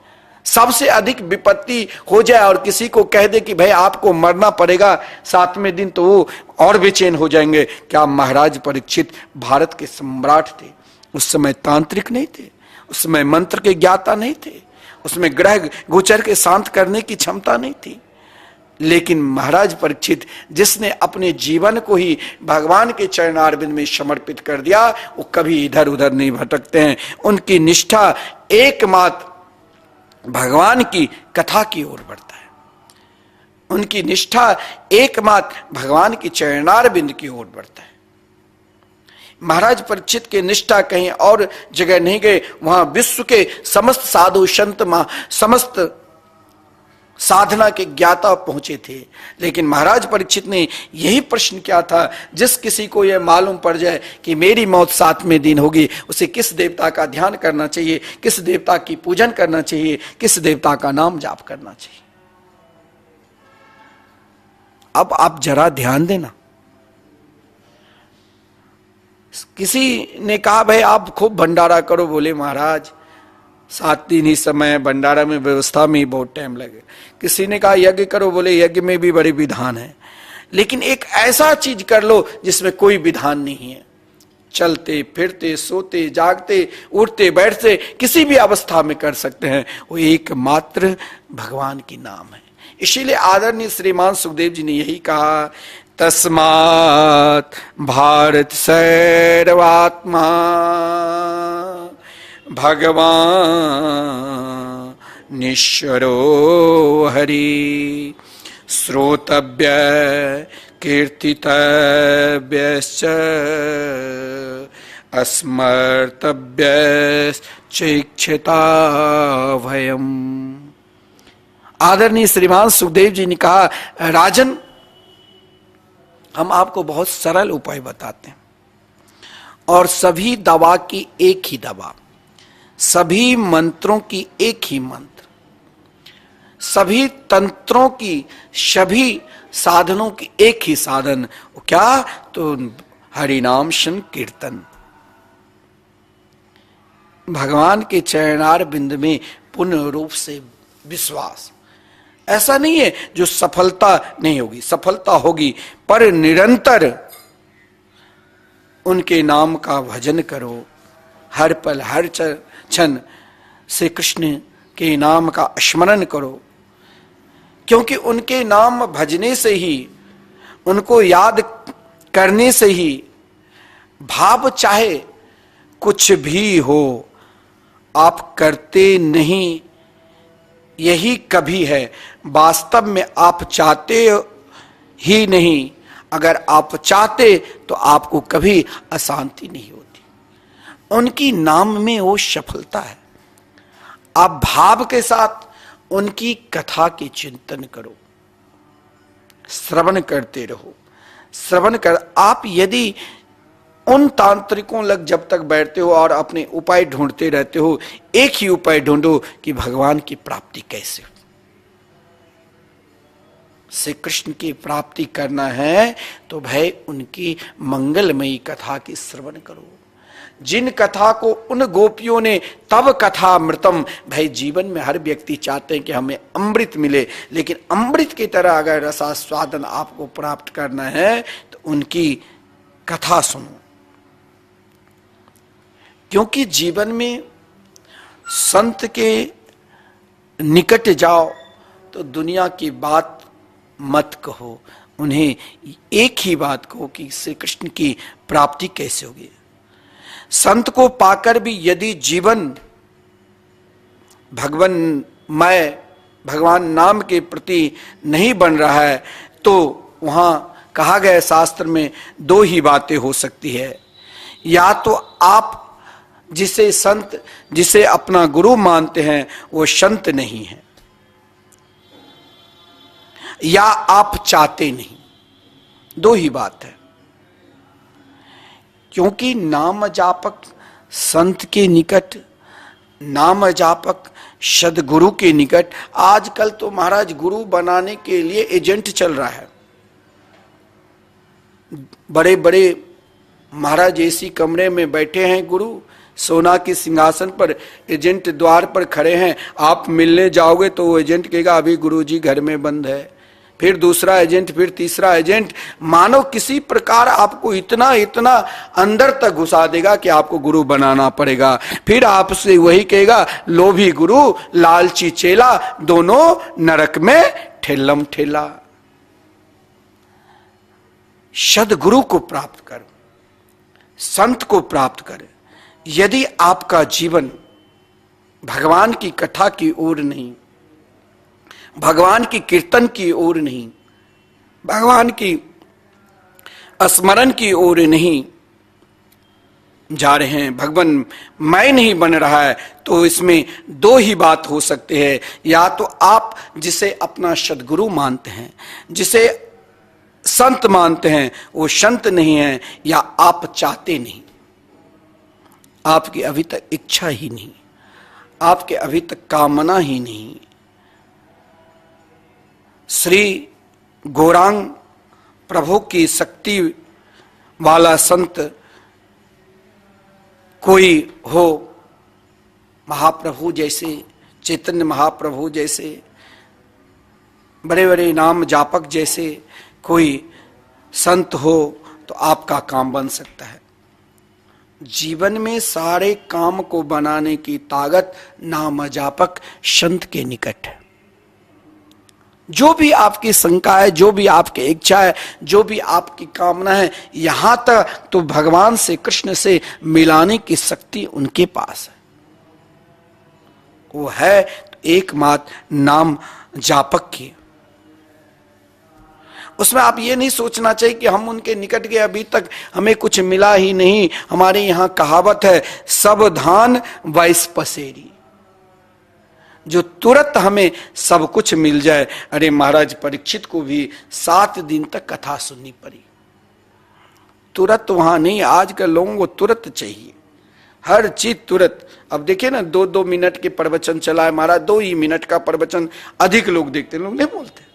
सबसे अधिक विपत्ति हो जाए और किसी को कह दे कि भाई आपको मरना पड़ेगा 7वें दिन, तो वो और बेचैन हो जाएंगे। क्या महाराज परीक्षित भारत के सम्राट थे? उस समय तांत्रिक नहीं थे, उसमें मंत्र के ज्ञाता नहीं थे, उसमें ग्रह गोचर के शांत करने की क्षमता नहीं थी। लेकिन महाराज परीक्षित जिसने अपने जीवन को ही भगवान के चरणारविंद में समर्पित कर दिया, वो कभी इधर उधर नहीं भटकते हैं। उनकी निष्ठा एकमात्र भगवान की कथा की ओर बढ़ता है, उनकी निष्ठा एकमात्र भगवान की चरणारविंद की ओर बढ़ता है। महाराज परीक्षित के निष्ठा कहीं और जगह नहीं गए, वहां विश्व के समस्त साधु संत समस्त साधना के ज्ञाता पहुंचे थे। लेकिन महाराज परीक्षित ने यही प्रश्न किया था, जिस किसी को यह मालूम पड़ जाए कि मेरी मौत 7वें दिन होगी, उसे किस देवता का ध्यान करना चाहिए, किस देवता की पूजन करना चाहिए, किस देवता का नाम जाप करना चाहिए। अब आप जरा ध्यान देना। किसी ने कहा भाई आप खूब भंडारा करो, बोले महाराज 7 दिन ही समय है, भंडारा में व्यवस्था में ही बहुत टाइम लगे। किसी ने कहा यज्ञ करो, बोले यज्ञ में भी बड़े विधान है। लेकिन एक ऐसा चीज कर लो जिसमें कोई विधान नहीं है, चलते फिरते सोते जागते उठते बैठते किसी भी अवस्था में कर सकते हैं, वो एकमात्र भगवान की नाम है। इसीलिए आदरणीय श्रीमान सुखदेव जी ने यही कहा, तस्मात् भारत सर्वात्मा भगवान ईश्वरो हरि श्रोतव्य कीर्तितव्यश्च स्मर्तव्यश्चैक्षिता भयम्। आदरणीय श्रीमान सुखदेव जी ने कहा, राजन हम आपको बहुत सरल उपाय बताते हैं, और सभी दवा की एक ही दवा, सभी मंत्रों की एक ही मंत्र, सभी तंत्रों की, सभी साधनों की एक ही साधन, क्या? तो हरिनाम संकीर्तन, भगवान के चरणार बिंद में पूर्ण रूप से विश्वास। ऐसा नहीं है जो सफलता नहीं होगी, सफलता होगी, पर निरंतर उनके नाम का भजन करो, हर पल हर क्षण श्री कृष्ण के नाम का स्मरण करो, क्योंकि उनके नाम भजने से ही, उनको याद करने से ही भाव चाहे कुछ भी हो आप करते नहीं, यही कभी है। वास्तव में आप चाहते ही नहीं, अगर आप चाहते तो आपको कभी अशांति नहीं होती। उनकी नाम में वो सफलता है। आप भाव के साथ उनकी कथा की चिंतन करो, श्रवण करते रहो, श्रवण कर। आप यदि उन तांत्रिकों लग जब तक बैठते हो और अपने उपाय ढूंढते रहते हो, एक ही उपाय ढूंढो कि भगवान की प्राप्ति कैसे हो। श्री कृष्ण की प्राप्ति करना है तो भाई उनकी मंगलमयी कथा की श्रवण करो। जिन कथा को उन गोपियों ने तब कथा मृतम, भाई जीवन में हर व्यक्ति चाहते हैं कि हमें अमृत मिले, लेकिन अमृत की तरह अगर रसास्वादन आपको प्राप्त करना है तो उनकी कथा सुनो। क्योंकि जीवन में संत के निकट जाओ तो दुनिया की बात मत कहो, उन्हें एक ही बात कहो कि श्री कृष्ण की प्राप्ति कैसे होगी। संत को पाकर भी यदि जीवन भगवान नाम के प्रति नहीं बन रहा है तो वहां कहा गया शास्त्र में 2 ही बातें हो सकती है, या तो आप जिसे अपना गुरु मानते हैं वो संत नहीं है, या आप चाहते नहीं। 2 ही बात है। क्योंकि नाम जापक संत के निकट, नाम जापक सदगुरु के निकट। आजकल तो महाराज गुरु बनाने के लिए एजेंट चल रहा है। बड़े बड़े महाराज एसी कमरे में बैठे हैं गुरु, सोना के सिंहासन पर, एजेंट द्वार पर खड़े हैं। आप मिलने जाओगे तो वो एजेंट कहेगा अभी गुरुजी घर में बंद है, फिर दूसरा एजेंट, फिर तीसरा एजेंट। मानो किसी प्रकार आपको इतना इतना अंदर तक घुसा देगा कि आपको गुरु बनाना पड़ेगा। फिर आपसे वही कहेगा लोभी गुरु लालची चेला, दोनों नरक में ठेलम ठेला। सद्गुरु को प्राप्त कर, संत को प्राप्त कर। यदि आपका जीवन भगवान की कथा की ओर नहीं, भगवान की कीर्तन की ओर नहीं, भगवान की स्मरण की ओर नहीं, जा रहे हैं, भगवान मैं नहीं बन रहा है, तो इसमें दो ही बात हो सकते हैं। या तो आप जिसे अपना सद्गुरु मानते हैं, जिसे संत मानते हैं, वो संत नहीं है, या आप चाहते नहीं, आपकी अभी तक इच्छा ही नहीं, आपके अभी तक कामना ही नहीं। श्री गौरांग प्रभु की शक्ति वाला संत कोई हो, महाप्रभु जैसे, चैतन्य महाप्रभु जैसे, बड़े बड़े नाम जापक जैसे कोई संत हो, तो आपका काम बन सकता है। जीवन में सारे काम को बनाने की ताकत नाम जापक संत के निकट है। जो भी आपकी शंका है, जो भी आपकी इच्छा है, जो भी आपकी कामना है, यहां तक तो भगवान से, कृष्ण से मिलाने की शक्ति उनके पास है। वो है तो एकमात्र नाम जापक की। उसमें आप ये नहीं सोचना चाहिए कि हम उनके निकट गए, अभी तक हमें कुछ मिला ही नहीं। हमारे यहां कहावत है, सावधान वैस पसेरी, जो तुरंत हमें सब कुछ मिल जाए। अरे महाराज परीक्षित को भी 7 दिन तक कथा सुननी पड़ी, तुरंत वहां नहीं। आज के लोगों को तुरंत चाहिए, हर चीज तुरंत। अब देखिए ना, 2-2 मिनट के प्रवचन चला है महाराज, 2 ही मिनट का प्रवचन अधिक लोग देखते, लोग नहीं बोलते।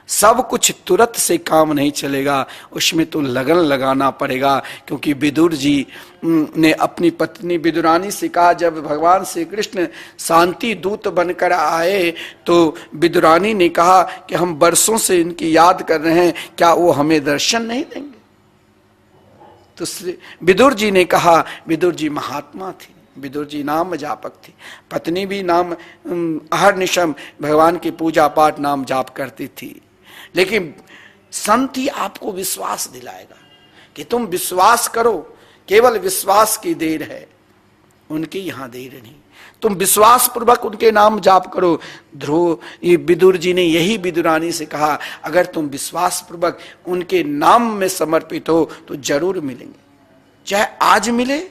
सब कुछ तुरंत से काम नहीं चलेगा, उसमें तो लगन लगाना पड़ेगा। क्योंकि विदुर जी ने अपनी पत्नी विदुरानी से कहा, जब भगवान श्री कृष्ण शांति दूत बनकर आए, तो विदुरानी ने कहा कि हम बरसों से इनकी याद कर रहे हैं, क्या वो हमें दर्शन नहीं देंगे? तो विदुर जी ने कहा, विदुर जी महात्मा थी, विदुर जी नाम जापक थी, पत्नी भी नाम अहर्निशम भगवान की पूजा पाठ नाम जाप करती थी। लेकिन संत ही आपको विश्वास दिलाएगा कि तुम विश्वास करो, केवल विश्वास की देर है, उनके यहां देर नहीं। तुम विश्वास पूर्वक उनके नाम जाप करो। ध्रुव, ये विदुर जी ने यही विदुरानी से कहा, अगर तुम विश्वास पूर्वक उनके नाम में समर्पित हो तो जरूर मिलेंगे। चाहे आज मिले,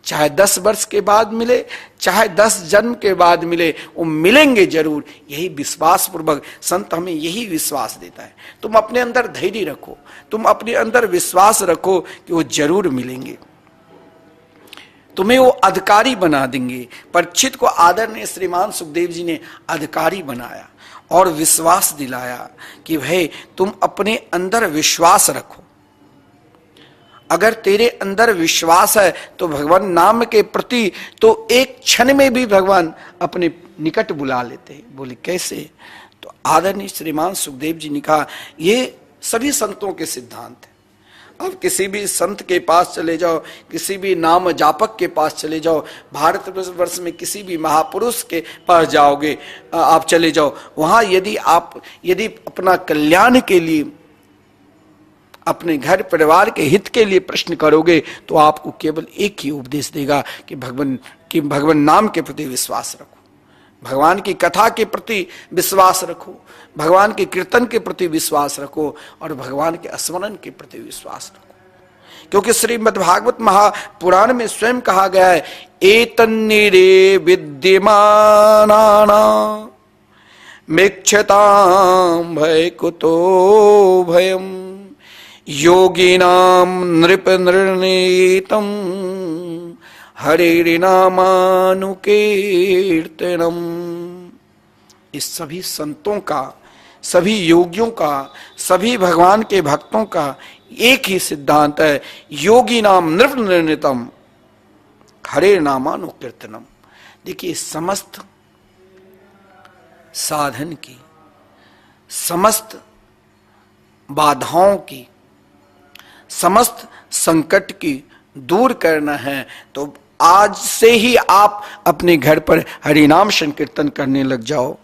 चाहे 10 वर्ष के बाद मिले, चाहे 10 जन्म के बाद मिले, वो मिलेंगे जरूर। यही विश्वास पूर्वक संत हमें यही विश्वास देता है। तुम अपने अंदर धैर्य रखो, तुम अपने अंदर विश्वास रखो कि वो जरूर मिलेंगे, तुम्हें वो अधिकारी बना देंगे। परीक्षित को आदरणीय श्रीमान सुखदेव जी ने अधिकारी बनाया और विश्वास दिलाया कि भाई तुम अपने अंदर विश्वास रखो। अगर तेरे अंदर विश्वास है तो भगवान नाम के प्रति तो एक क्षण में भी भगवान अपने निकट बुला लेते हैं। बोले कैसे? तो आदरणीय श्रीमान सुखदेव जी ने कहा, ये सभी संतों के सिद्धांत है। अब किसी भी संत के पास चले जाओ, किसी भी नाम जापक के पास चले जाओ, भारत वर्ष में किसी भी महापुरुष के पास जाओगे, आप चले जाओ, वहां यदि अपना कल्याण के लिए, अपने घर परिवार के हित के लिए प्रश्न करोगे, तो आपको केवल एक ही उपदेश देगा कि भगवान नाम के प्रति विश्वास रखो, भगवान की कथा के प्रति विश्वास रखो, भगवान के कीर्तन के प्रति विश्वास रखो और भगवान के स्मरण के प्रति विश्वास रखो। क्योंकि श्रीमद् भागवत महापुराण में स्वयं कहा गया है, एतन्निरे विद्यमानाना मिक्षताम भय कुतो भयम योगिनाम नृप निर्णीतम हरिनामानुकीर्तनम। इस सभी संतों का, सभी योगियों का, सभी भगवान के भक्तों का एक ही सिद्धांत है, योगी नाम नृप निर्णीतम हरे नामानुकीर्तनम। देखिए, समस्त साधन की, समस्त बाधाओं की, समस्त संकट की दूर करना है तो आज से ही आप अपने घर पर हरिनाम संकीर्तन करने लग जाओ,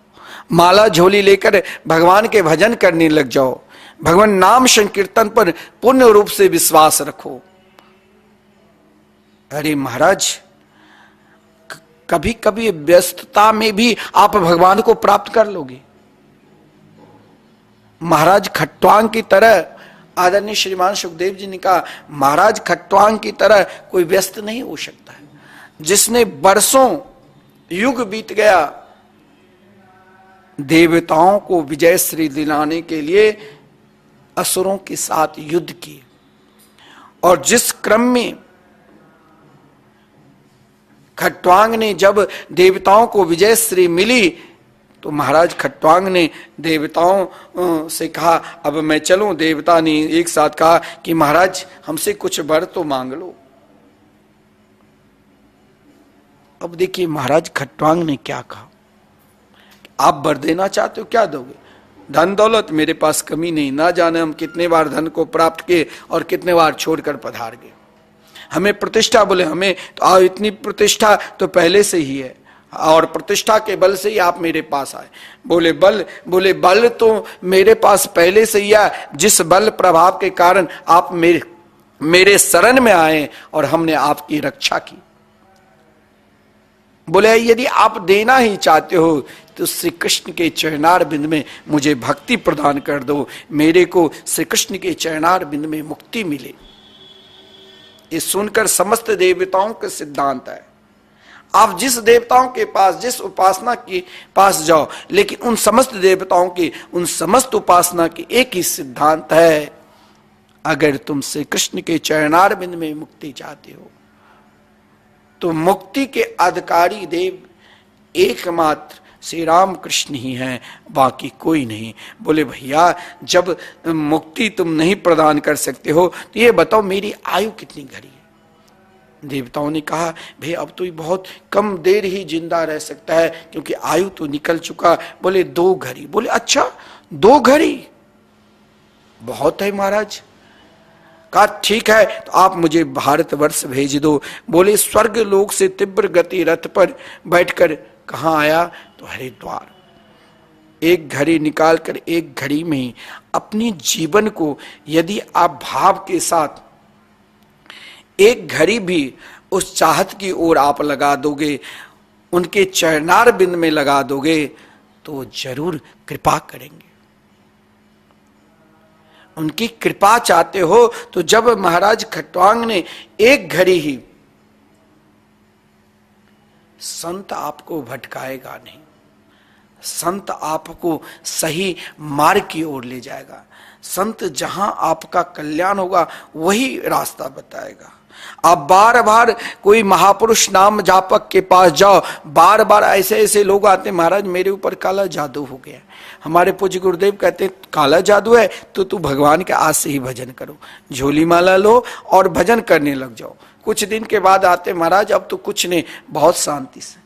माला झोली लेकर भगवान के भजन करने लग जाओ, भगवान नाम संकीर्तन पर पूर्ण रूप से विश्वास रखो। अरे महाराज, कभी कभी व्यस्तता में भी आप भगवान को प्राप्त कर लोगे। महाराज खट्वांग की तरह आदरणीय श्रीमान सुखदेव जी ने कहा, महाराज खट्वांग की तरह कोई व्यस्त नहीं हो सकता है, जिसने बरसों युग बीत गया देवताओं को विजय श्री दिलाने के लिए असुरों के साथ युद्ध किए, और जिस क्रम में खट्वांग ने जब देवताओं को विजय श्री मिली तो महाराज खट्वांग ने देवताओं से कहा, अब मैं चलूं। देवता ने एक साथ कहा कि महाराज हमसे कुछ वर तो मांग लो। अब देखिए महाराज खट्वांग ने क्या कहा, आप वर देना चाहते हो, क्या दोगे? धन दौलत मेरे पास कमी नहीं, ना जाने हम कितने बार धन को प्राप्त किए और कितने बार छोड़कर पधार गए। हमें प्रतिष्ठा, बोले हमें तो इतनी प्रतिष्ठा तो पहले से ही है, और प्रतिष्ठा के बल से ही आप मेरे पास आए। बोले बल तो मेरे पास पहले से ही है, जिस बल प्रभाव के कारण आप मेरे शरण में आए और हमने आपकी रक्षा की। बोले यदि आप देना ही चाहते हो तो श्री कृष्ण के चरणार बिंद में मुझे भक्ति प्रदान कर दो, मेरे को श्री कृष्ण के चरणार बिंद में मुक्ति मिले। ये सुनकर समस्त देवताओं का सिद्धांत है, आप जिस देवताओं के पास, जिस उपासना के पास जाओ, लेकिन उन समस्त देवताओं की, उन समस्त उपासना की एक ही सिद्धांत है, अगर तुम श्री कृष्ण के चरणार बिंद में मुक्ति चाहते हो तो मुक्ति के अधिकारी देव एकमात्र श्री राम कृष्ण ही हैं, बाकी कोई नहीं। बोले भैया जब मुक्ति तुम नहीं प्रदान कर सकते हो तो ये बताओ मेरी आयु कितनी घड़ी है? देवताओं ने कहा भाई अब तो ये बहुत कम देर ही जिंदा रह सकता है, क्योंकि आयु तो निकल चुका। बोले 2 घड़ी। बोले अच्छा 2 घड़ी बहुत है महाराज। कहा ठीक है तो आप मुझे भारतवर्ष भेज दो। बोले स्वर्ग लोक से तीव्र गति रथ पर बैठकर कहां आया? तो हरिद्वार। एक घड़ी निकालकर एक घड़ी में ही अपनी जीवन को यदि आप भाव के साथ एक घड़ी भी उस चाहत की ओर आप लगा दोगे, उनके चरणार बिंद में लगा दोगे, तो जरूर कृपा करेंगे। उनकी कृपा चाहते हो तो जब महाराज खट्वांग ने एक घड़ी ही, संत आपको भटकाएगा नहीं, संत आपको सही मार्ग की ओर ले जाएगा। संत जहां आपका कल्याण होगा वही रास्ता बताएगा। आप बार बार कोई महापुरुष नाम जापक के पास जाओ, बार बार ऐसे ऐसे लोग आते हैं, महाराज मेरे ऊपर काला जादू हो गया। हमारे पूज्य गुरुदेव कहते हैं काला जादू है तो तू भगवान के आज से ही भजन करो, झोली माला लो और भजन करने लग जाओ। कुछ दिन के बाद आते महाराज अब तो कुछ नहीं, बहुत शांति से।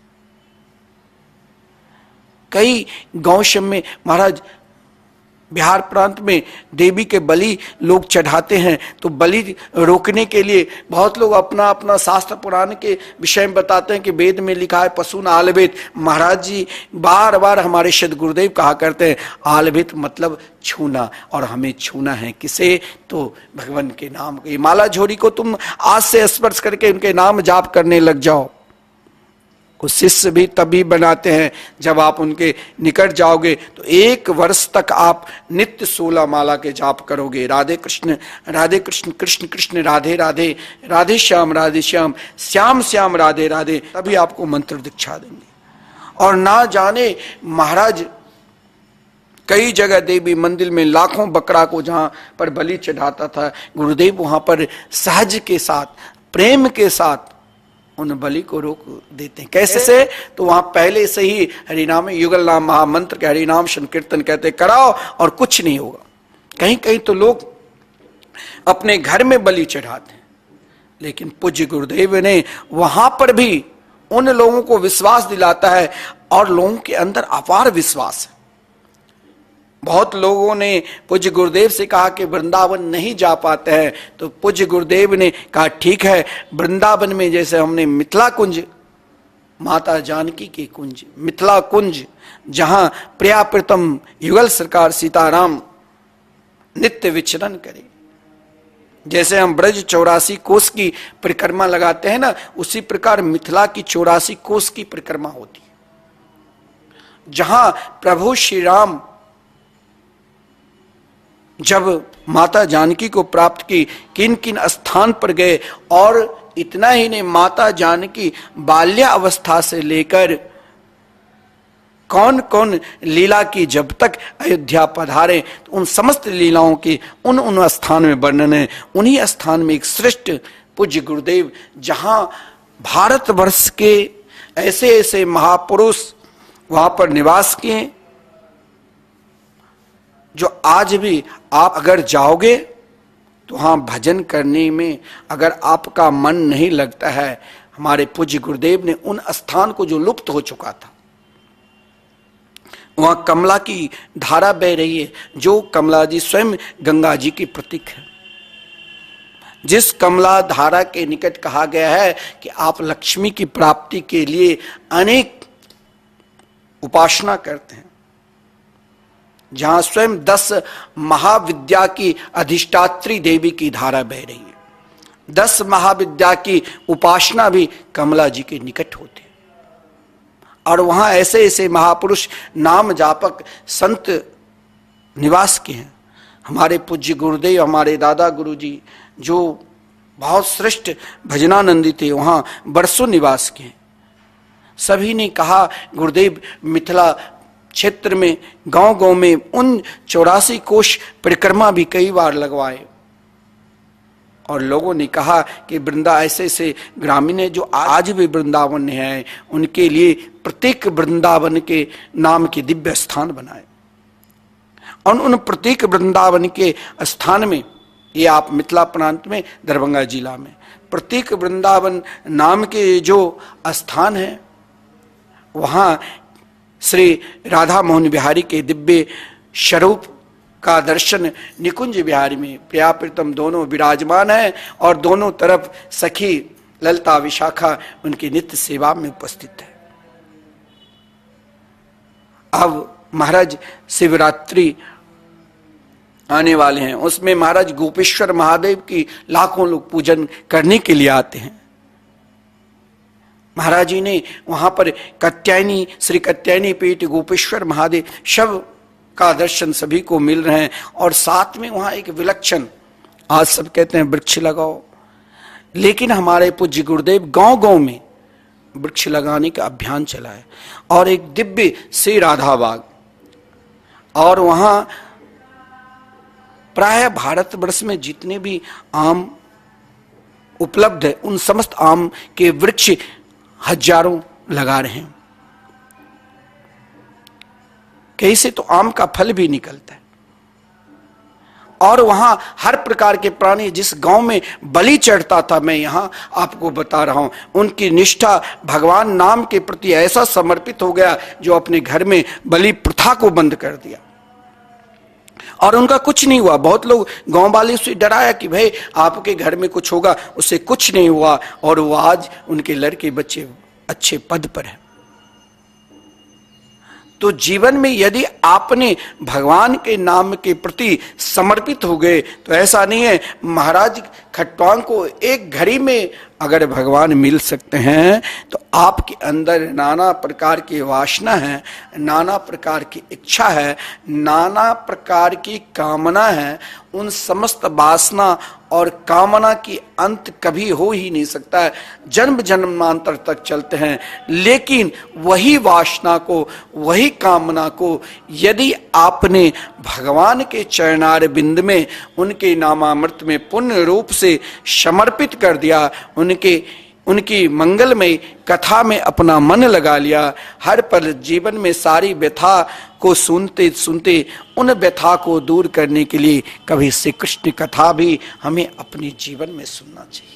कई गौशम में महाराज बिहार प्रांत में देवी के बलि लोग चढ़ाते हैं, तो बलि रोकने के लिए बहुत लोग अपना अपना शास्त्र पुराण के विषय में बताते हैं कि वेद में लिखा है पशु न आलभित। महाराज जी बार बार हमारे सद गुरुदेव कहा करते हैं आलभित मतलब छूना, और हमें छूना है किसे? तो भगवान के नाम। ये माला झोरी को तुम आज से स्पर्श करके उनके नाम जाप करने लग जाओ। को शिष्य भी तभी बनाते हैं जब आप उनके निकट जाओगे तो 1 वर्ष तक आप नित्य 16 माला के जाप करोगे। राधे कृष्ण कृष्ण कृष्ण राधे राधे, राधे श्याम श्याम श्याम राधे राधे, तभी आपको मंत्र दीक्षा देंगे। और ना जाने महाराज कई जगह देवी मंदिर में लाखों बकरा को जहां पर बलि चढ़ाता था, गुरुदेव वहां पर सहज के साथ, प्रेम के साथ उन बलि को रोक देते हैं। कैसे? तो वहां पहले से ही हरिनाम युगल नाम महामंत्र के हरिनाम संकीर्तन कहते कराओ और कुछ नहीं होगा। कहीं कहीं तो लोग अपने घर में बलि चढ़ाते हैं, लेकिन पूज्य गुरुदेव ने वहां पर भी उन लोगों को विश्वास दिलाता है, और लोगों के अंदर अपार विश्वास है। बहुत लोगों ने पूज्य गुरुदेव से कहा कि वृंदावन नहीं जा पाते हैं, तो पूज्य गुरुदेव ने कहा ठीक है, वृंदावन में जैसे हमने मिथिला कुंज, माता जानकी के कुंज, मिथिला कुंज, जहां प्रिया प्रीतम युगल सरकार सीताराम नित्य विचरण करे, जैसे हम ब्रज 84 कोस की परिक्रमा लगाते हैं ना, उसी प्रकार मिथिला की 84 कोस की परिक्रमा होती है, जहां प्रभु श्री राम जब माता जानकी को प्राप्त की, किन किन स्थान पर गए, और इतना ही नहीं, माता जानकी बाल्यावस्था से लेकर कौन कौन लीला की जब तक अयोध्या पधारे, तो उन समस्त लीलाओं की उन स्थान में वर्णन है। उन्हीं स्थान में एक श्रेष्ठ पूज्य गुरुदेव, जहां भारतवर्ष के ऐसे ऐसे महापुरुष वहां पर निवास किए, जो आज भी आप अगर जाओगे तो वहां भजन करने में अगर आपका मन नहीं लगता है, हमारे पूज्य गुरुदेव ने उन स्थान को जो लुप्त हो चुका था, वहां कमला की धारा बह रही है, जो कमला जी स्वयं गंगा जी की प्रतीक है। जिस कमला धारा के निकट कहा गया है कि आप लक्ष्मी की प्राप्ति के लिए अनेक उपासना करते हैं, जहां स्वयं 10 महाविद्या की अधिष्ठात्री देवी की धारा बह रही है। 10 महाविद्या की उपासना भी कमला जी के निकट होते हैं, और वहां ऐसे ऐसे महापुरुष नाम जापक संत निवास के हैं। हमारे पूज्य गुरुदेव, हमारे दादा गुरु जी, जो बहुत श्रेष्ठ भजनानंदी थे, वहां बरसों निवास के हैं। सभी ने कहा, गुरुदेव मिथिला क्षेत्र में गांव गांव में उन 84 कोष परिक्रमा भी कई बार लगवाए, और लोगों ने कहा कि वृंदा ऐसे ऐसे ग्रामीण है जो आज भी वृंदावन में है, उनके लिए प्रत्येक वृंदावन के नाम के दिव्य स्थान बनाए। और उन प्रत्येक वृंदावन के स्थान में, ये आप मिथिला प्रांत में दरभंगा जिला में प्रत्येक वृंदावन नाम के जो स्थान है, वहां श्री राधा मोहन बिहारी के दिव्य स्वरूप का दर्शन निकुंज बिहारी में प्रिया प्रीतम दोनों विराजमान है, और दोनों तरफ सखी ललता विशाखा उनकी नित्य सेवा में उपस्थित है। अब महाराज शिवरात्रि आने वाले हैं, उसमें महाराज गोपेश्वर महादेव की लाखों लोग पूजन करने के लिए आते हैं। महाराज जी ने वहां पर कात्यायनी, श्री कात्यायनी पीठ गोपेश्वर महादेव शव का दर्शन सभी को मिल रहे हैं, और साथ में वहां एक विलक्षण, आज सब कहते हैं वृक्ष लगाओ, लेकिन हमारे पूज्य गुरुदेव गांव गांव में वृक्ष लगाने का अभियान चलाए, और एक दिव्य श्री राधा बाग, और वहां प्राय भारतवर्ष में जितने भी आम उपलब्ध है, उन समस्त आम के वृक्ष हजारों लगा रहे हैं। कहीं से तो आम का फल भी निकलता है, और वहां हर प्रकार के प्राणी, जिस गांव में बलि चढ़ता था, मैं यहां आपको बता रहा हूं, उनकी निष्ठा भगवान नाम के प्रति ऐसा समर्पित हो गया, जो अपने घर में बलि प्रथा को बंद कर दिया, और उनका कुछ नहीं हुआ। बहुत लोग गांव वाले से डराया कि भाई आपके घर में कुछ होगा, उससे कुछ नहीं हुआ, और वो आज उनके लड़के बच्चे अच्छे पद पर हैं। तो जीवन में यदि आपने भगवान के नाम के प्रति समर्पित हो गए, तो ऐसा नहीं है महाराज खट्वांग को एक घड़ी में अगर भगवान मिल सकते हैं, तो आपके अंदर नाना प्रकार की वासना है, नाना प्रकार की इच्छा है, नाना प्रकार की कामना है। उन समस्त वासना और कामना की अंत कभी हो ही नहीं सकता है, जन्म जन्मांतर तक चलते हैं। लेकिन वही वासना को, वही कामना को यदि आपने भगवान के चरणार बिंद में, उनके नामामृत में पूर्ण रूप से समर्पित कर दिया, उनकी मंगलमय कथा में अपना मन लगा लिया, हर पल जीवन में सारी व्यथा को सुनते सुनते उन व्यथा को दूर करने के लिए कभी श्री कृष्ण कथा भी हमें अपने जीवन में सुनना चाहिए।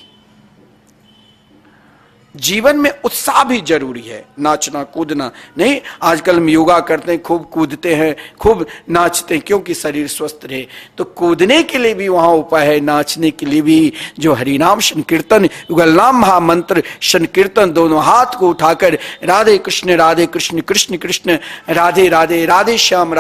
जीवन में उत्साह भी जरूरी है, नाचना कूदना नहीं। आजकल हम योगा करते हैं, खूब कूदते हैं, खूब नाचते हैं, क्योंकि शरीर स्वस्थ रहे। तो कूदने के लिए भी वहां उपाय है, नाचने के लिए भी। जो हरिनाम संकीर्तन, युगल नाम महामंत्र संकीर्तन, दोनों हाथ को उठाकर राधे कृष्ण कृष्ण कृष्ण राधे राधे, राधे श्याम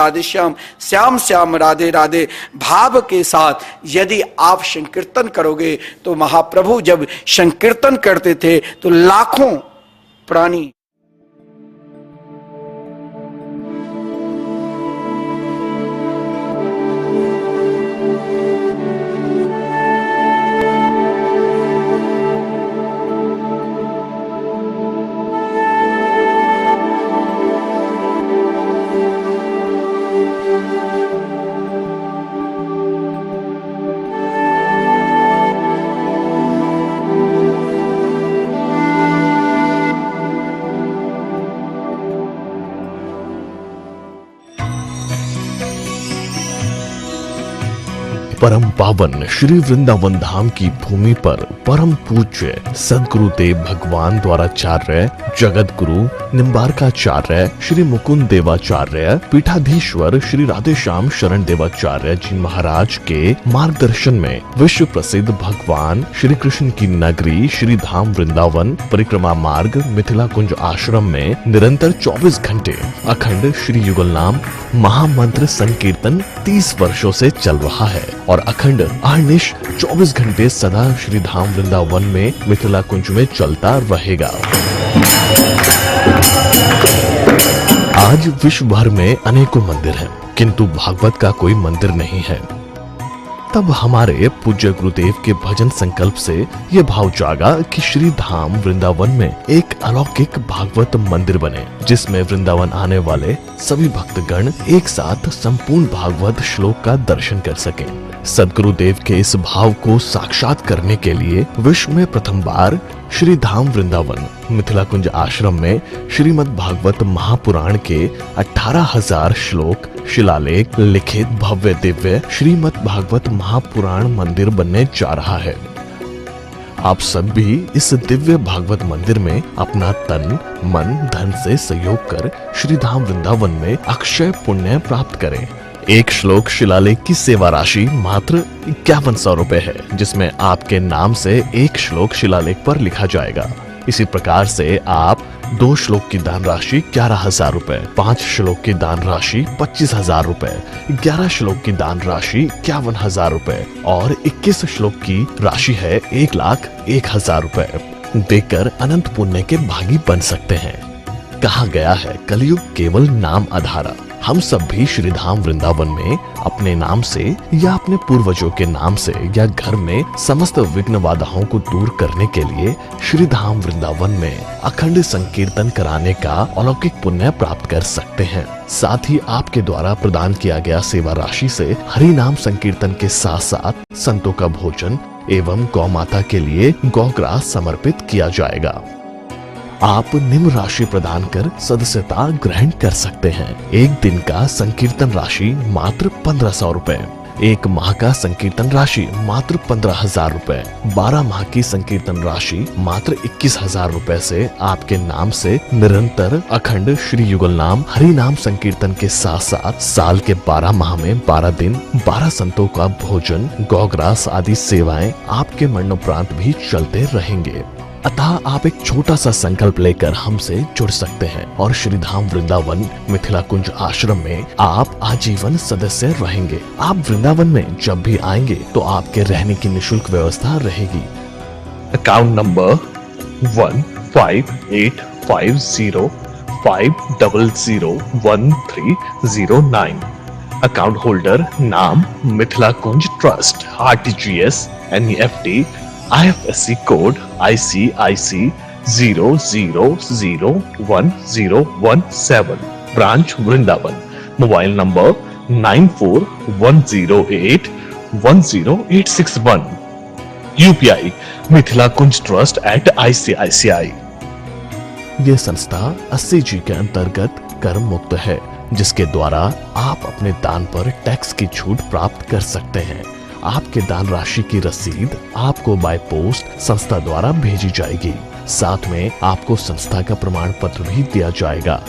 श्याम श्याम राधे राधे भाव के साथ यदि आप संकीर्तन करोगे, तो महाप्रभु जब संकीर्तन करते थे तो लाखों प्राणी परम पावन श्री वृंदावन धाम की भूमि पर परम पूज्य सदगुरुदेव भगवान द्वाराचार्य जगत गुरु निम्बारकाचार्य श्री मुकुंद देवाचार्य पीठाधीश्वर श्री राधेश्याम शरण देवाचार्य जी महाराज के मार्गदर्शन में विश्व प्रसिद्ध भगवान श्री कृष्ण की नगरी श्री धाम वृंदावन परिक्रमा मार्ग मिथिला कुंज आश्रम में निरंतर 24 घंटे अखंड श्री युगल नाम महामंत्र संकीर्तन 30 वर्षों से चल रहा है और अखंड अहर्निश 24 घंटे सदा श्री धाम वृंदावन में मिथिला कुंज में चलता रहेगा। आज विश्व भर में अनेकों मंदिर हैं, किंतु भागवत का कोई मंदिर नहीं है। तब हमारे पूज्य गुरुदेव के भजन संकल्प से ये भाव जागा कि श्री धाम वृंदावन में एक अलौकिक भागवत मंदिर बने, जिसमें वृंदावन आने वाले सभी भक्तगण एक साथ संपूर्ण भागवत श्लोक का दर्शन कर सकें। सदगुरुदेव के इस भाव को साक्षात करने के लिए विश्व में प्रथम बार श्री धाम वृंदावन मिथिला कुंज आश्रम में श्रीमद् भागवत महापुराण के 18,000 श्लोक शिलालेख लिखित भव्य दिव्य श्रीमद् भागवत महापुराण मंदिर बनने जा रहा है। आप सब भी इस दिव्य भागवत मंदिर में अपना तन मन धन से सहयोग कर श्री धाम वृंदावन में अक्षय पुण्य प्राप्त करें। एक श्लोक शिलालेख की सेवा राशि मात्र 5100 रुपए है, जिसमें आपके नाम से एक श्लोक शिलालेख पर लिखा जाएगा। इसी प्रकार से आप 2 श्लोक की दान राशि 11,000 रुपए, 5 श्लोक की दान राशि 25,000 रुपए, 11 श्लोक की दान राशि 51,000 रुपए और 21 श्लोक की राशि है 1,01,000 रुपए देकर अनंत पुण्य के भागी बन सकते हैं। कहा गया है कलयुग केवल नाम आधारा। हम सब भी श्री धाम वृंदावन में अपने नाम से या अपने पूर्वजों के नाम से या घर में समस्त विघ्न बाधाओं को दूर करने के लिए श्री धाम वृंदावन में अखंड संकीर्तन कराने का अलौकिक पुण्य प्राप्त कर सकते हैं। साथ ही आपके द्वारा प्रदान किया गया सेवा राशि से हरि नाम संकीर्तन के साथ साथ संतों का भोजन एवं गौ माता के लिए गौग्रास समर्पित किया जाएगा। आप निम्न राशि प्रदान कर सदस्यता ग्रहण कर सकते हैं। एक दिन का संकीर्तन राशि मात्र 1500 रुपए, एक माह का संकीर्तन राशि मात्र 15,000 रुपए, 12 माह की संकीर्तन राशि मात्र 21,000 रुपए से आपके नाम से निरंतर अखंड श्री युगल नाम हरि नाम संकीर्तन के साथ साथ साल के 12 माह में 12 दिन 12 संतों का भोजन गौग्रास आदि सेवाएं आपके मरणोपरांत भी चलते रहेंगे। अतः आप एक छोटा सा संकल्प लेकर हमसे जुड़ सकते हैं और श्री धाम वृंदावन मिथिला कुंज आश्रम में आप आजीवन सदस्य रहेंगे। आप वृंदावन में जब भी आएंगे तो आपके रहने की निशुल्क व्यवस्था रहेगी। Account number 158505001309। अकाउंट होल्डर नाम Mithila Kunj trust, RTGS, NEFT, IFSC code ICIC 00010117। Branch Vrindavan. Mobile number 9410810861। UPI Mithila Kunj trust @ICICI। ये संस्था 80G के अंतर्गत कर मुक्त है, जिसके द्वारा आप अपने दान पर टैक्स की छूट प्राप्त कर सकते हैं। आपके दान राशि की रसीद आपको बाय पोस्ट संस्था द्वारा भेजी जाएगी। साथ में आपको संस्था का प्रमाण पत्र भी दिया जाएगा।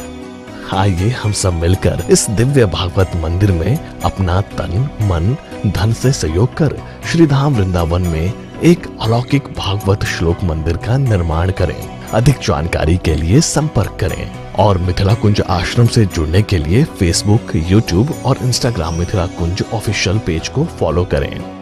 आइए हम सब मिलकर इस दिव्य भागवत मंदिर में अपना तन मन धन से सहयोग कर श्री धाम वृंदावन में एक अलौकिक भागवत श्लोक मंदिर का निर्माण करें। अधिक जानकारी के लिए संपर्क करें और मिथिला कुंज आश्रम से जुड़ने के लिए फेसबुक, यूट्यूब और इंस्टाग्राम मिथिला कुंज ऑफिशियल पेज को फॉलो करें।